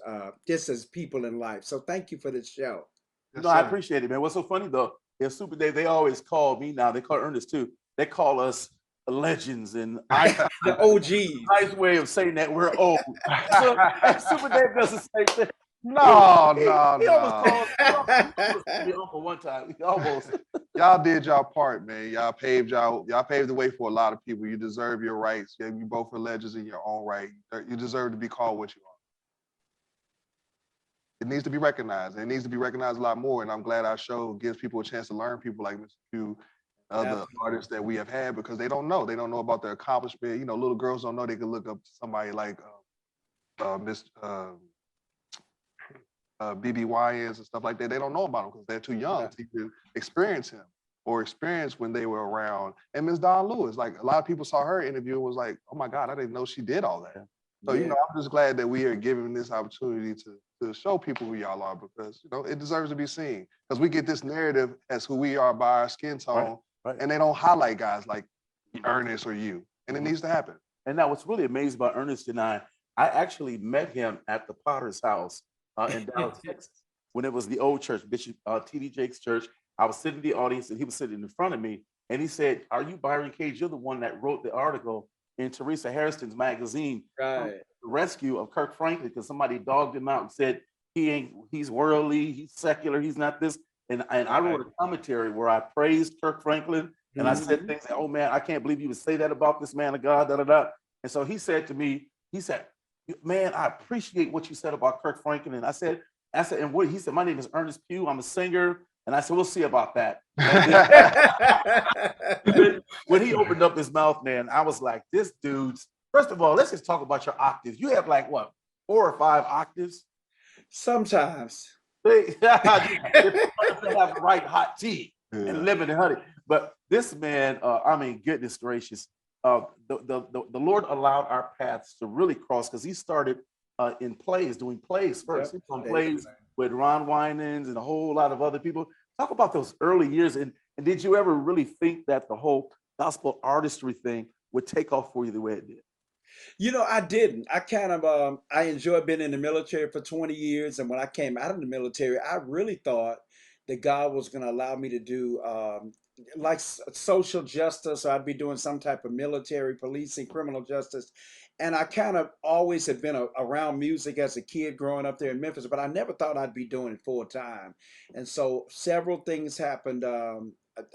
just as people in life. So thank you for this show. Yes, I sir. appreciate it, man. What's so funny though? If Super Dave, they always call me now. They call Ernest too. They call us legends and The OGs. nice way of saying that we're old. So Super Dave does the same thing. No. He almost called me uncle one time. He almost. Y'all did y'all part, man. Y'all paved the way for a lot of people. You deserve your rights. Yeah, you both are legends in your own right. You deserve to be called what you are. It needs to be recognized. It needs to be recognized a lot more. And I'm glad our show gives people a chance to learn people like Mr. Pugh, other artists that we have had, because they don't know. They don't know about their accomplishment. Little girls don't know they can look up to somebody like Miss BB Wyans and stuff like that. They don't know about him because they're too young to even experience him or experience when they were around. And Miss Dawn Lewis, like a lot of people saw her interview and was like, oh my God, I didn't know she did all that. So, I'm just glad that we are given this opportunity to show people who y'all are, because, it deserves to be seen. Because we get this narrative as who we are by our skin tone, Right. and they don't highlight guys like Earnest or you. And it needs to happen. And now what's really amazing about Ernest and I actually met him at the Potter's house in Dallas, Texas, when it was the old church, Bishop T.D. Jake's church. I was sitting in the audience and he was sitting in front of me, and he said, "Are you Byron Cage? You're the one that wrote the article in Teresa Hairston's magazine, Right. The rescue of Kirk Franklin, because somebody dogged him out and said he's worldly, he's secular, he's not this." And I wrote a commentary where I praised Kirk Franklin, and I said things like, "Oh man, I can't believe you would say that about this man of God, da da da." And so he said to me, "Man, I appreciate what you said about Kirk Franklin." And I said, and what he said, "My name is Ernest Pugh. I'm a singer." And I said, "We'll see about that." When he opened up his mouth, man, I was like, this dude's, first of all, let's just talk about your octaves. You have like what, 4 or 5 octaves? Sometimes. They have the right hot tea and lemon and honey. But this man, goodness gracious, the Lord allowed our paths to really cross, because he started in plays, doing plays first. He was on plays with Ron Winans and a whole lot of other people. Talk about those early years. And did you ever really think that the whole gospel artistry thing would take off for you the way it did? I didn't. I kind of I enjoyed being in the military for 20 years, and when I came out of the military, I really thought that God was going to allow me to do social justice. Or I'd be doing some type of military policing, criminal justice, And I kind of always had been around music as a kid growing up there in Memphis, but I never thought I'd be doing it full time. And so several things happened.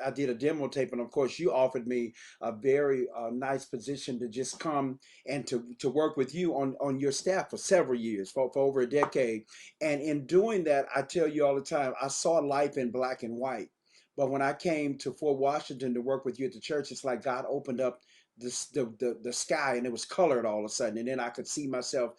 I did a demo tape, and of course, you offered me a very nice position to just come and to work with you on your staff for several years, for over a decade. And in doing that, I tell you all the time, I saw life in black and white. But when I came to Fort Washington to work with you at the church, it's like God opened up the sky, and it was colored all of a sudden, and then I could see myself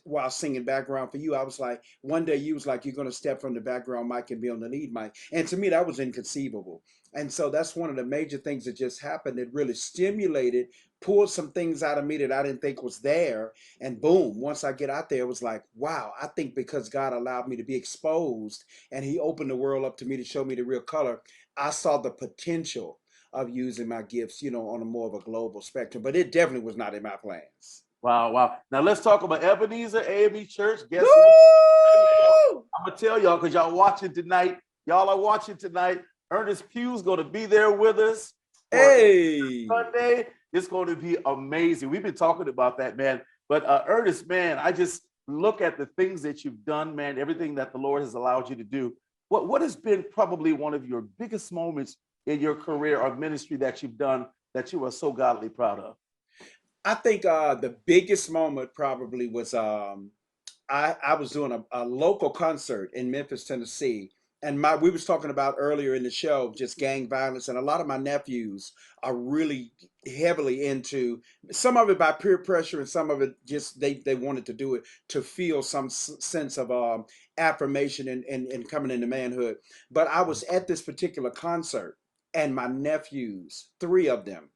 while singing background for you. I was like, one day you was like, you're going to step from the background mic and be on the lead mic, and to me that was inconceivable. And so that's one of the major things that just happened. It really stimulated, pulled some things out of me that I didn't think was there, and boom, once I get out there, it was like, wow. I think because God allowed me to be exposed and he opened the world up to me to show me the real color, I saw the potential of using my gifts, on a more of a global spectrum. But it definitely was not in my plans. Wow, wow. Now let's talk about Ebenezer AME Church. Guess Woo! what? I'm gonna tell y'all because y'all watching tonight. Y'all are watching tonight. Ernest Pugh's gonna be there with us. Hey, Sunday. It's going to be amazing. We've been talking about that, man. But Ernest, man, I just look at the things that you've done, man. Everything that the Lord has allowed you to do. What has been probably one of your biggest moments in your career or ministry that you've done that you are so godly proud of? I think the biggest moment probably was I was doing a local concert in Memphis, Tennessee. And we was talking about earlier in the show, just gang violence. And a lot of my nephews are really heavily into some of it by peer pressure, and some of it just they wanted to do it to feel some sense of affirmation and coming into manhood. But I was at this particular concert, and my nephews, three of them,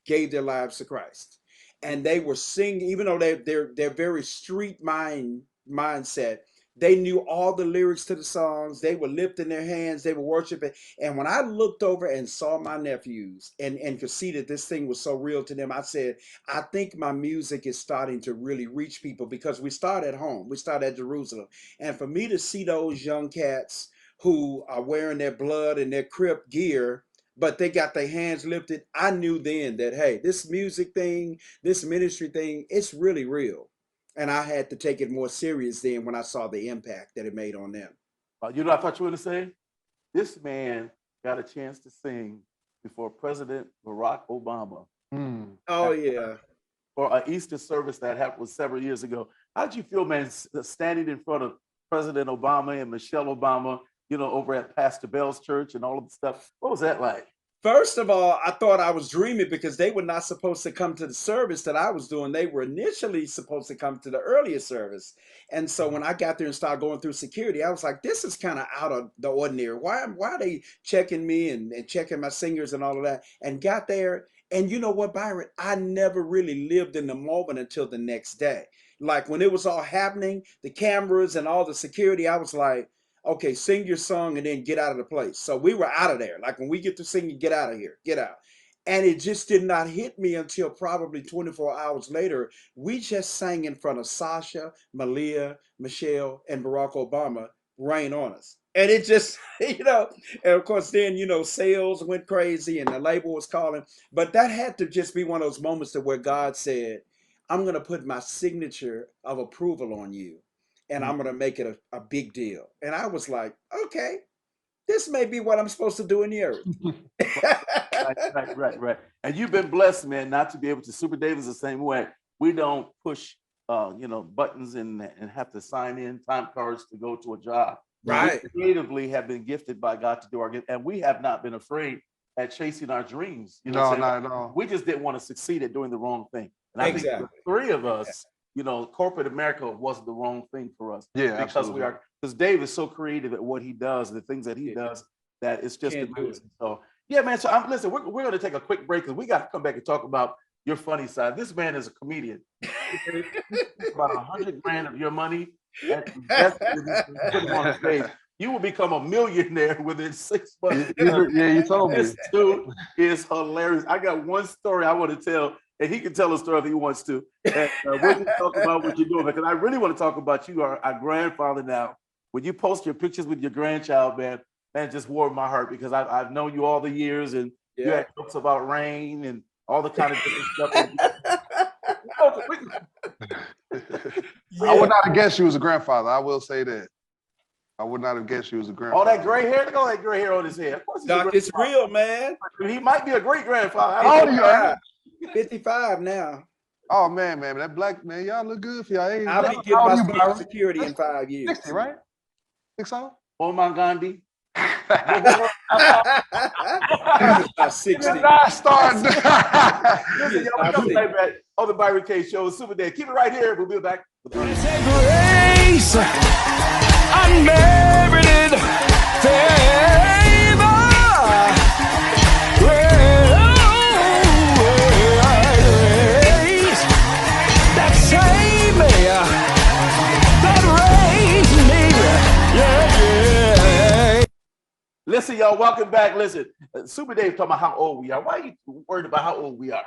gave their lives to Christ. And they were singing, even though they're very street mindset, they knew all the lyrics to the songs. They were lifting their hands, they were worshiping. And when I looked over and saw my nephews and could see that this thing was so real to them, I said, I think my music is starting to really reach people, because we start at home, we start at Jerusalem. And for me to see those young cats who are wearing their blood and their Crip gear, but they got their hands lifted, I knew then that, hey, this music thing, this ministry thing, it's really real. And I had to take it more serious then when I saw the impact that it made on them. I thought you were going to say? This man got a chance to sing before President Barack Obama. Oh, yeah. For an Easter service that happened several years ago. How'd you feel, man, standing in front of President Obama and Michelle Obama, over at Pastor Bell's church and all of the stuff? What was that like? First of all, I thought I was dreaming, because they were not supposed to come to the service that I was doing. They were initially supposed to come to the earlier service. And so when I got there and started going through security, I was like, this is kind of out of the ordinary. Why are they checking me and checking my singers and all of that? And got there. And you know what, Byron? I never really lived in the moment until the next day. Like when it was all happening, the cameras and all the security, I was like, okay, sing your song and then get out of the place. So we were out of there. Like when we get to singing, get out of here, get out. And it just did not hit me until probably 24 hours later. We just sang in front of Sasha, Malia, Michelle, and Barack Obama, Rain on Us. And it just, and of course then, sales went crazy and the label was calling. But that had to just be one of those moments to where God said, I'm going to put my signature of approval on you, and I'm going to make it a big deal. And I was like, okay, this may be what I'm supposed to do in the earth. Right. And you've been blessed, man, not to be able to. Super Dave is the same way. We don't push, buttons and have to sign in time cards to go to a job. Right. We creatively have been gifted by God to do our gift, and we have not been afraid at chasing our dreams. No, not at all. We just didn't want to succeed at doing the wrong thing. And I think the three of us, corporate America wasn't the wrong thing for us. Yeah, because because Dave is so creative at what he does, the things that he does, that it's just amazing. So yeah, man. So listen, we're going to take a quick break because we got to come back and talk about your funny side. This man is a comedian. About $100,000 of your money, put him on stage. You will become a millionaire within 6 months. Yeah, you told me. This dude is hilarious. I got one story I want to tell, and he can tell a story if he wants to. And we'll just talk about what you're doing, because I really want to talk about you, our grandfather now. When you post your pictures with your grandchild, man, that just warmed my heart, because I've known you all the years, and you had jokes about rain and all the kind of different stuff. I would not have guessed you was a grandfather. I will say that. I would not have guessed you was a grandfather. All that gray hair, look at all that gray hair on his head. Of course he's a Doc, it's grandfather. real, man. He might be a great grandfather. I How don't old are you, know. Ernie? 55 now. Oh man, that black man, y'all look good for y'all age. I'll be How getting old my you, Social Byron? Security in 5 years. 60, right? 60? Oh my Gandhi. I'm about 60. Not starting. Listen, y'all, we coming right back on the Byron K Show. Super Day. Keep it right here. We'll be back with Earnest. Grace, unmerited favor. Grace, that saved me, that raised me. Yeah. Listen, y'all, welcome back. Listen, Super Dave talking about how old we are. Why are you worried about how old we are?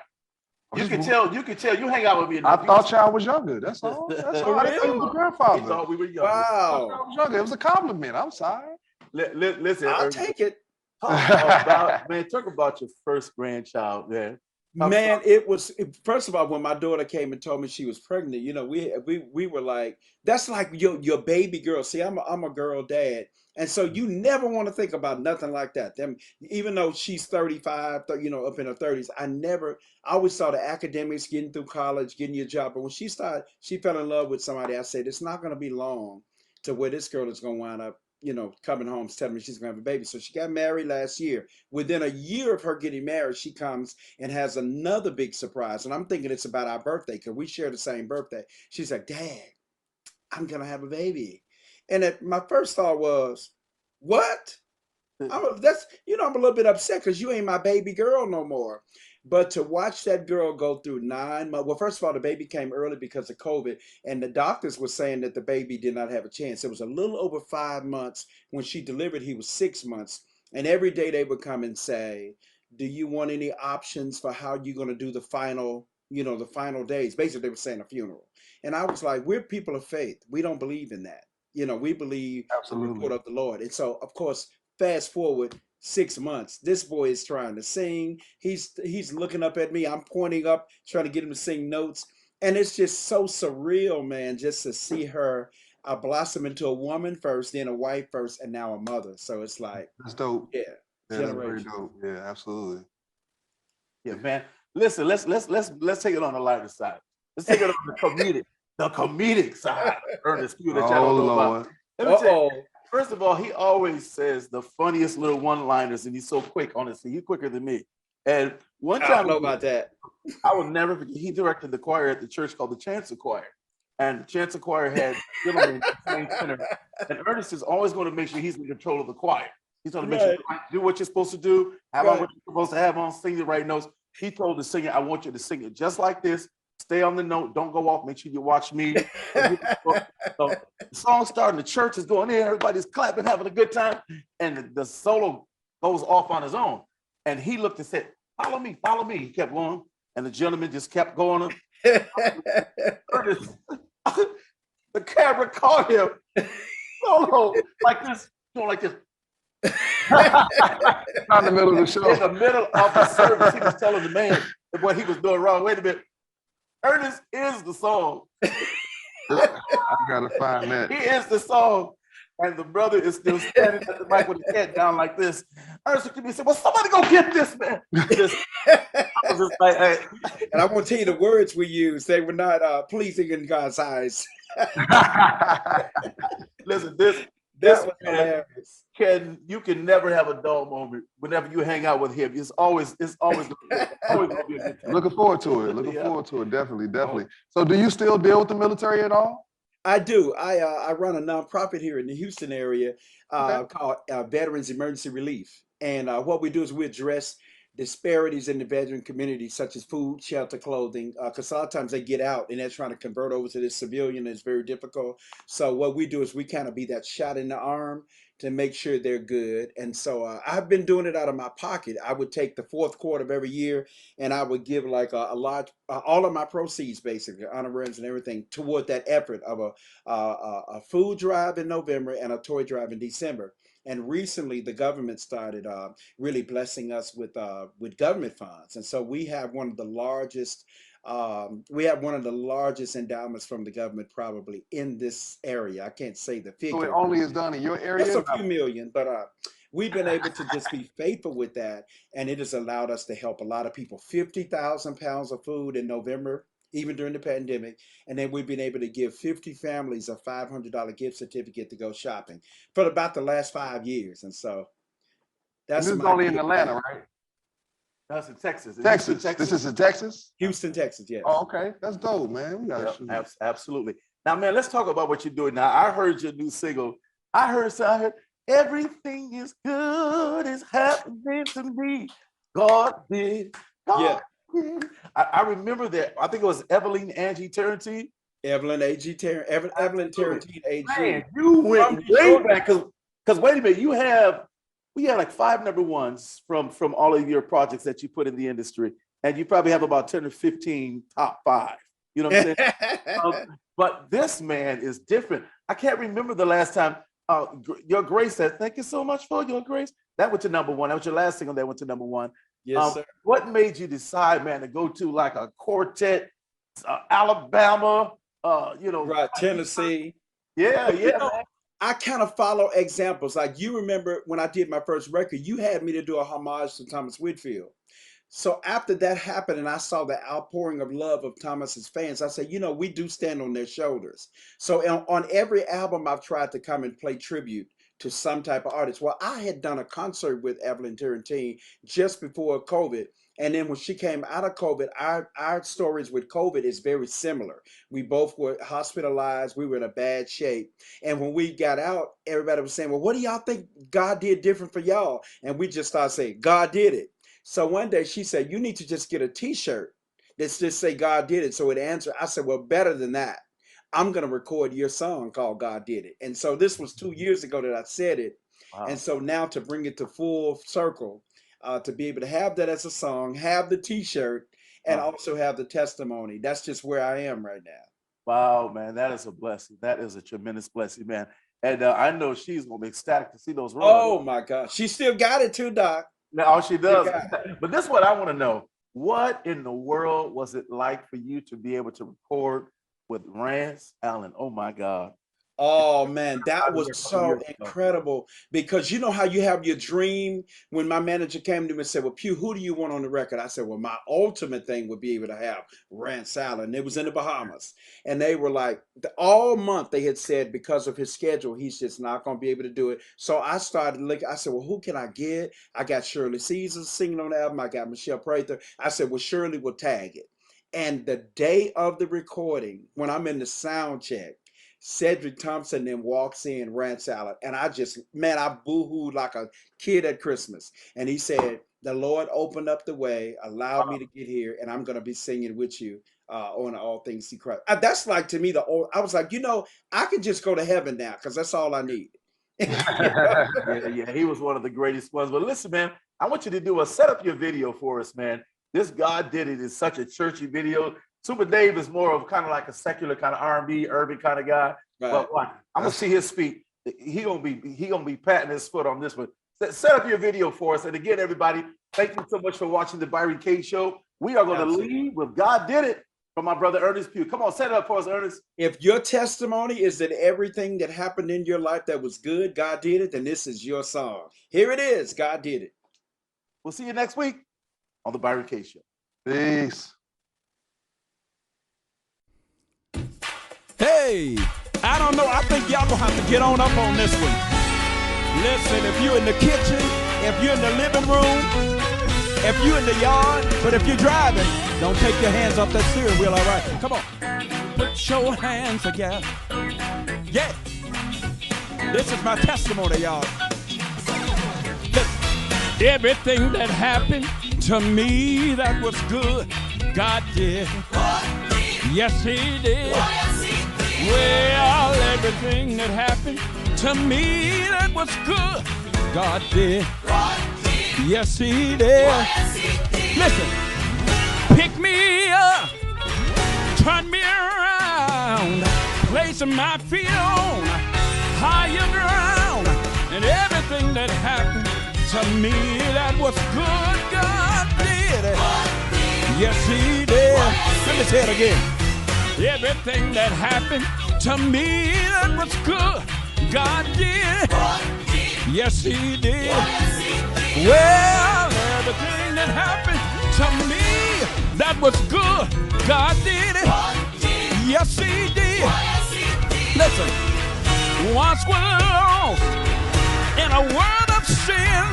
You can tell. You hang out with me. I thought y'all was younger. That's all. That's all. I didn't know you was a He grandfather. thought we were young. I thought Wow. y'all was younger. It was a compliment. I'm sorry. Listen, I'll Ernie, take it. talk about your first grandchild, man. Man, it was first of all when my daughter came and told me she was pregnant. You know, we were like, that's like your baby girl. See, I'm a girl dad, and so you never want to think about nothing like that. Them, even though she's 35, you know, up in her 30s, I always saw the academics, getting through college, getting your job. But when she fell in love with somebody, I said it's not going to be long to where this girl is going to wind up, you know, coming home telling me she's gonna have a baby. So she got married last year. Within a year of her getting married, she comes and has another big surprise. And I'm thinking it's about our birthday because we share the same birthday. She's like, Dad, I'm gonna have a baby. And my first thought was, what? I'm a little bit upset because you ain't my baby girl no more. But to watch that girl go through 9 months, well, first of all, the baby came early because of COVID, and the doctors were saying that the baby did not have a chance. It was a little over 5 months. When she delivered, he was 6 months. And every day they would come and say, do you want any options for how you're going to do the final days? Basically, they were saying a funeral. And I was like, we're people of faith. We don't believe in that. You know, we believe the report of the Lord. And so, of course, fast forward 6 months, this boy is trying to sing. He's looking up at me. I'm pointing up, trying to get him to sing notes. And it's just so surreal, man, just to see her blossom into a woman first, then a wife first, and now a mother. So it's like, that's dope. Yeah, that's very dope. Yeah, absolutely. Yeah, man. Listen, let's take it on the lighter side. Let's take it on the comedic side. Ernest, Pugh, that y'all don't know about. Let me tell you, first of all, he always says the funniest little one-liners, and he's so quick. Honestly, he's quicker than me. And one time, I don't know about that. I will never forget. He directed the choir at the church called the Chancellor Choir, and the Chancellor Choir had gentlemen playing tenor. And Earnest is always going to make sure he's in control of the choir. He's going to make sure you do what you're supposed to do, have on what you're supposed to have on, sing the right notes. He told the singer, "I want you to sing it just like this. Stay on the note. Don't go off. Make sure you watch me." So the song starting, the church is going in, everybody's clapping, having a good time, and the solo goes off on his own. And he looked and said, "Follow me, follow me." He kept going, and the gentleman just kept going. Ernest, the camera caught him solo like this, going like this. Not in the middle of the show. In the middle of the service, he was telling the man what he was doing wrong. Wait a minute. Earnest is the song. I gotta find that. He is the song. And the brother is still standing at the mic with his head down like this. Ernest looked at me and said, "Well, somebody go get this man." I was just like, hey. And I want to tell you the words we used. They were not pleasing in God's eyes. Listen, this was hilarious. You can never have a dull moment whenever you hang out with him. It's always gonna be a good time. Looking forward to it. Looking forward to it. Definitely. So do you still deal with the military at all? I do. I run a nonprofit here in the Houston area called Veterans Emergency Relief. And what we do is we address disparities in the veteran community, such as food, shelter, clothing, because a lot of times they get out and they're trying to convert over to this civilian. It's very difficult. So what we do is we kind of be that shot in the arm to make sure they're good. And so I've been doing it out of my pocket. I would take the fourth quarter of every year and I would give like a large, all of my proceeds, basically, honorariums and everything, toward that effort of a food drive in November and a toy drive in December. And recently, the government started really blessing us with government funds, and so we have one of the largest We have one of the largest endowments from the government probably in this area. I can't say the figure. So it only is done in your area? It's a few million, but we've been able to just be faithful with that, and it has allowed us to help a lot of people. 50,000 pounds of food in November, even during the pandemic, and then we've been able to give 50 families a $500 gift certificate to go shopping for about the last 5 years, and so that's this is only in Atlanta, right? That's in Texas. Texas. This is in Texas? Houston, Texas, yes. Oh, okay. That's dope, man. We gotta shoot. Absolutely. Now, man, let's talk about what you're doing now. I heard your new single. I heard everything is good is happening to me. God did. God did. I remember that. I think it was Evelyn Tarantine. Evelyn Tarantine AG. Man, you went way back because wait a minute, we had like 5 number ones from all of your projects that you put in the industry, and you probably have about 10 or 15 top 5. You know what I'm saying? But this man is different. I can't remember the last time. Your Grace said, "Thank you so much for Your Grace." That went to number 1. That was your last single that went to number 1. Yes, sir. What made you decide, man, to go to like a quartet, Alabama, right, Tennessee? Yeah, man. I kind of follow examples. Like, you remember when I did my first record, you had me to do a homage to Thomas Whitfield. So after that happened and I saw the outpouring of love of Thomas's fans, I said, we do stand on their shoulders. So on every album, I've tried to come and play tribute to some type of artist. Well, I had done a concert with Evelyn Tarantine just before COVID. And then when she came out of COVID, our stories with COVID is very similar. We both were hospitalized. We were in a bad shape. And when we got out, everybody was saying, well, what do y'all think God did different for y'all? And we just started saying, God did it. So one day she said, you need to just get a t-shirt that's just say God did it. So it answered. I said, well, better than that. I'm going to record your song called God Did It. And so this was 2 years ago that I said it. Wow. And so now to bring it to full circle, to be able to have that as a song, have the t-shirt, and also have the testimony. That's just where I am right now. Wow, man, that is a blessing. That is a tremendous blessing, man. And I know she's going to be ecstatic to see those rolls. Oh, my God. She still got it too, Doc. No, she does. But this is what I want to know. What in the world was it like for you to be able to record with Rance Allen? Oh, my God. Oh, man, that was so incredible, because you know how you have your dream. When my manager came to me and said, well, Pugh, who do you want on the record? I said, well, my ultimate thing would be able to have Rance Allen. It was in the Bahamas. And they were like, all month they had said because of his schedule, he's just not going to be able to do it. So I started looking. I said, well, who can I get? I got Shirley Caesar singing on the album. I got Michelle Prather. I said, well, Shirley will tag it. And the day of the recording, when I'm in the sound check, Cedric Thompson then walks in, Rance Allen, and I boo-hooed like a kid at Christmas. And he said, the Lord opened up the way, allowed me to get here, and I'm going to be singing with you on All Things See Christ. That's like, to me, I was like, I could just go to heaven now, because that's all I need. Yeah, he was one of the greatest ones. But listen, man, I want you to set up your video for us, man. This God Did It is such a churchy video. Super Dave is more of kind of like a secular kind of R&B, urban kind of guy. Right. But I'm gonna see his feet. He gonna be patting his foot on this one. Set up your video for us. And again, everybody, thank you so much for watching the Byron Cage Show. We are going to leave with God Did It from my brother Ernest Pugh. Come on, set it up for us, Ernest. If your testimony is that everything that happened in your life that was good, God did it, then this is your song. Here it is. God did it. We'll see you next week on the Byron Cage Show. Peace. Hey, I don't know. I think y'all gonna have to get on up on this one. Listen, if you're in the kitchen, if you're in the living room, if you're in the yard, but if you're driving, don't take your hands off that steering wheel, all right? Come on. Put your hands together. Yeah. This is my testimony, y'all. Listen. Everything that happened to me that was good, God did. Yes, He did. Well, everything that happened to me that was good, God did. Yes, He did. Listen, pick me up, turn me around, placing my feet on higher ground, and everything that happened to me that was good, God did. Yes, he did. Let me say it again. Everything that happened to me that was good, God did. Yes, he did. Well, everything that happened to me that was good, God did it. Yes, he did. Listen, once was lost in a world of sin,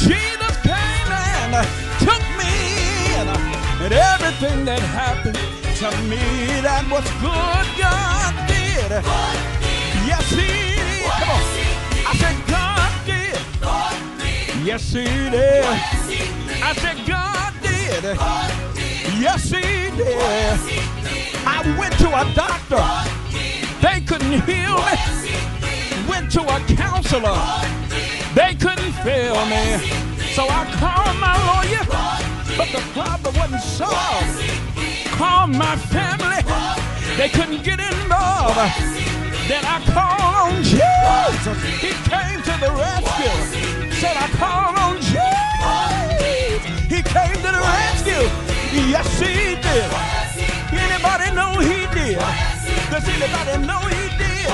Jesus came and took me in. And everything that happened to me that was good, God did. Yes, he did. Come on. I said God did. Yes, he did. I said God did. Yes, he did. I went to a doctor. They couldn't heal me. Went to a counselor. They couldn't feel me. So I called my lawyer, but the problem wasn't solved. Called my family. They couldn't get involved. Then I called on Jesus. He came to the rescue. Said I called on Jesus. He came to the rescue. Yes, he did. Anybody know he did? Does anybody know he did?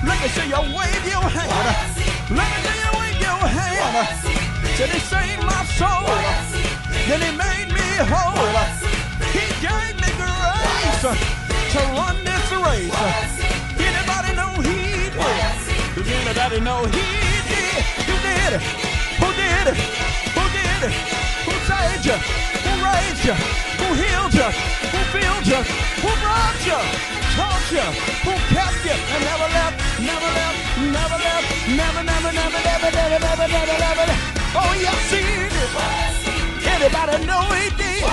Let me see you wave your hand. Let me see you wave your hand. Said he saved my soul. Then he made me whole. He gave me grace to run this race. Anybody know he did? Does anybody know he did? Who did it? Who did it? Who did it? Who saved you? Who raised you? Who healed you? Who filled you? Who brought you? Taught you? Who kept you? And never left, never left, never left, never, never, never, never, never, never, never, never, never. Oh, yes, he did. Anybody know he did?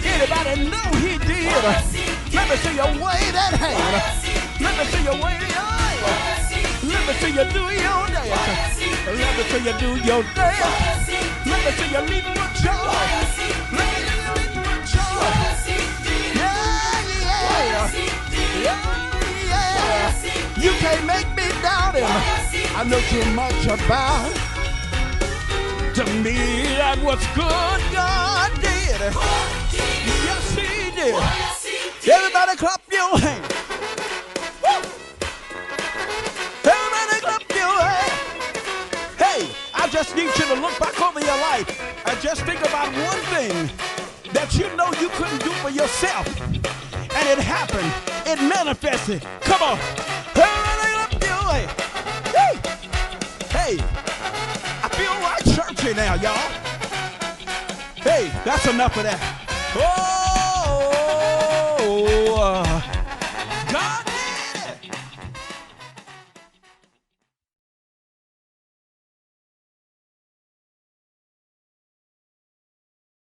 Anybody know he did? Let me see you wave that hand. Let me see you wave your hand. Let me see you do your dance. Let me see you do your dance. Let me see you leap for joy. Let me see you leap for joy. Yeah, yeah, yeah, yeah. You can't make me doubt him. I know too much about. To me, that was good. God did. Yes, he did. Everybody clap your hands. Everybody clap your hands. Hey, I just need you to look back over your life and just think about one thing that you know you couldn't do for yourself. And it happened. It manifested. Come on. Everybody clap your hands. Hey. Hey. I feel right churchy now, y'all. Hey, that's enough of that. Oh!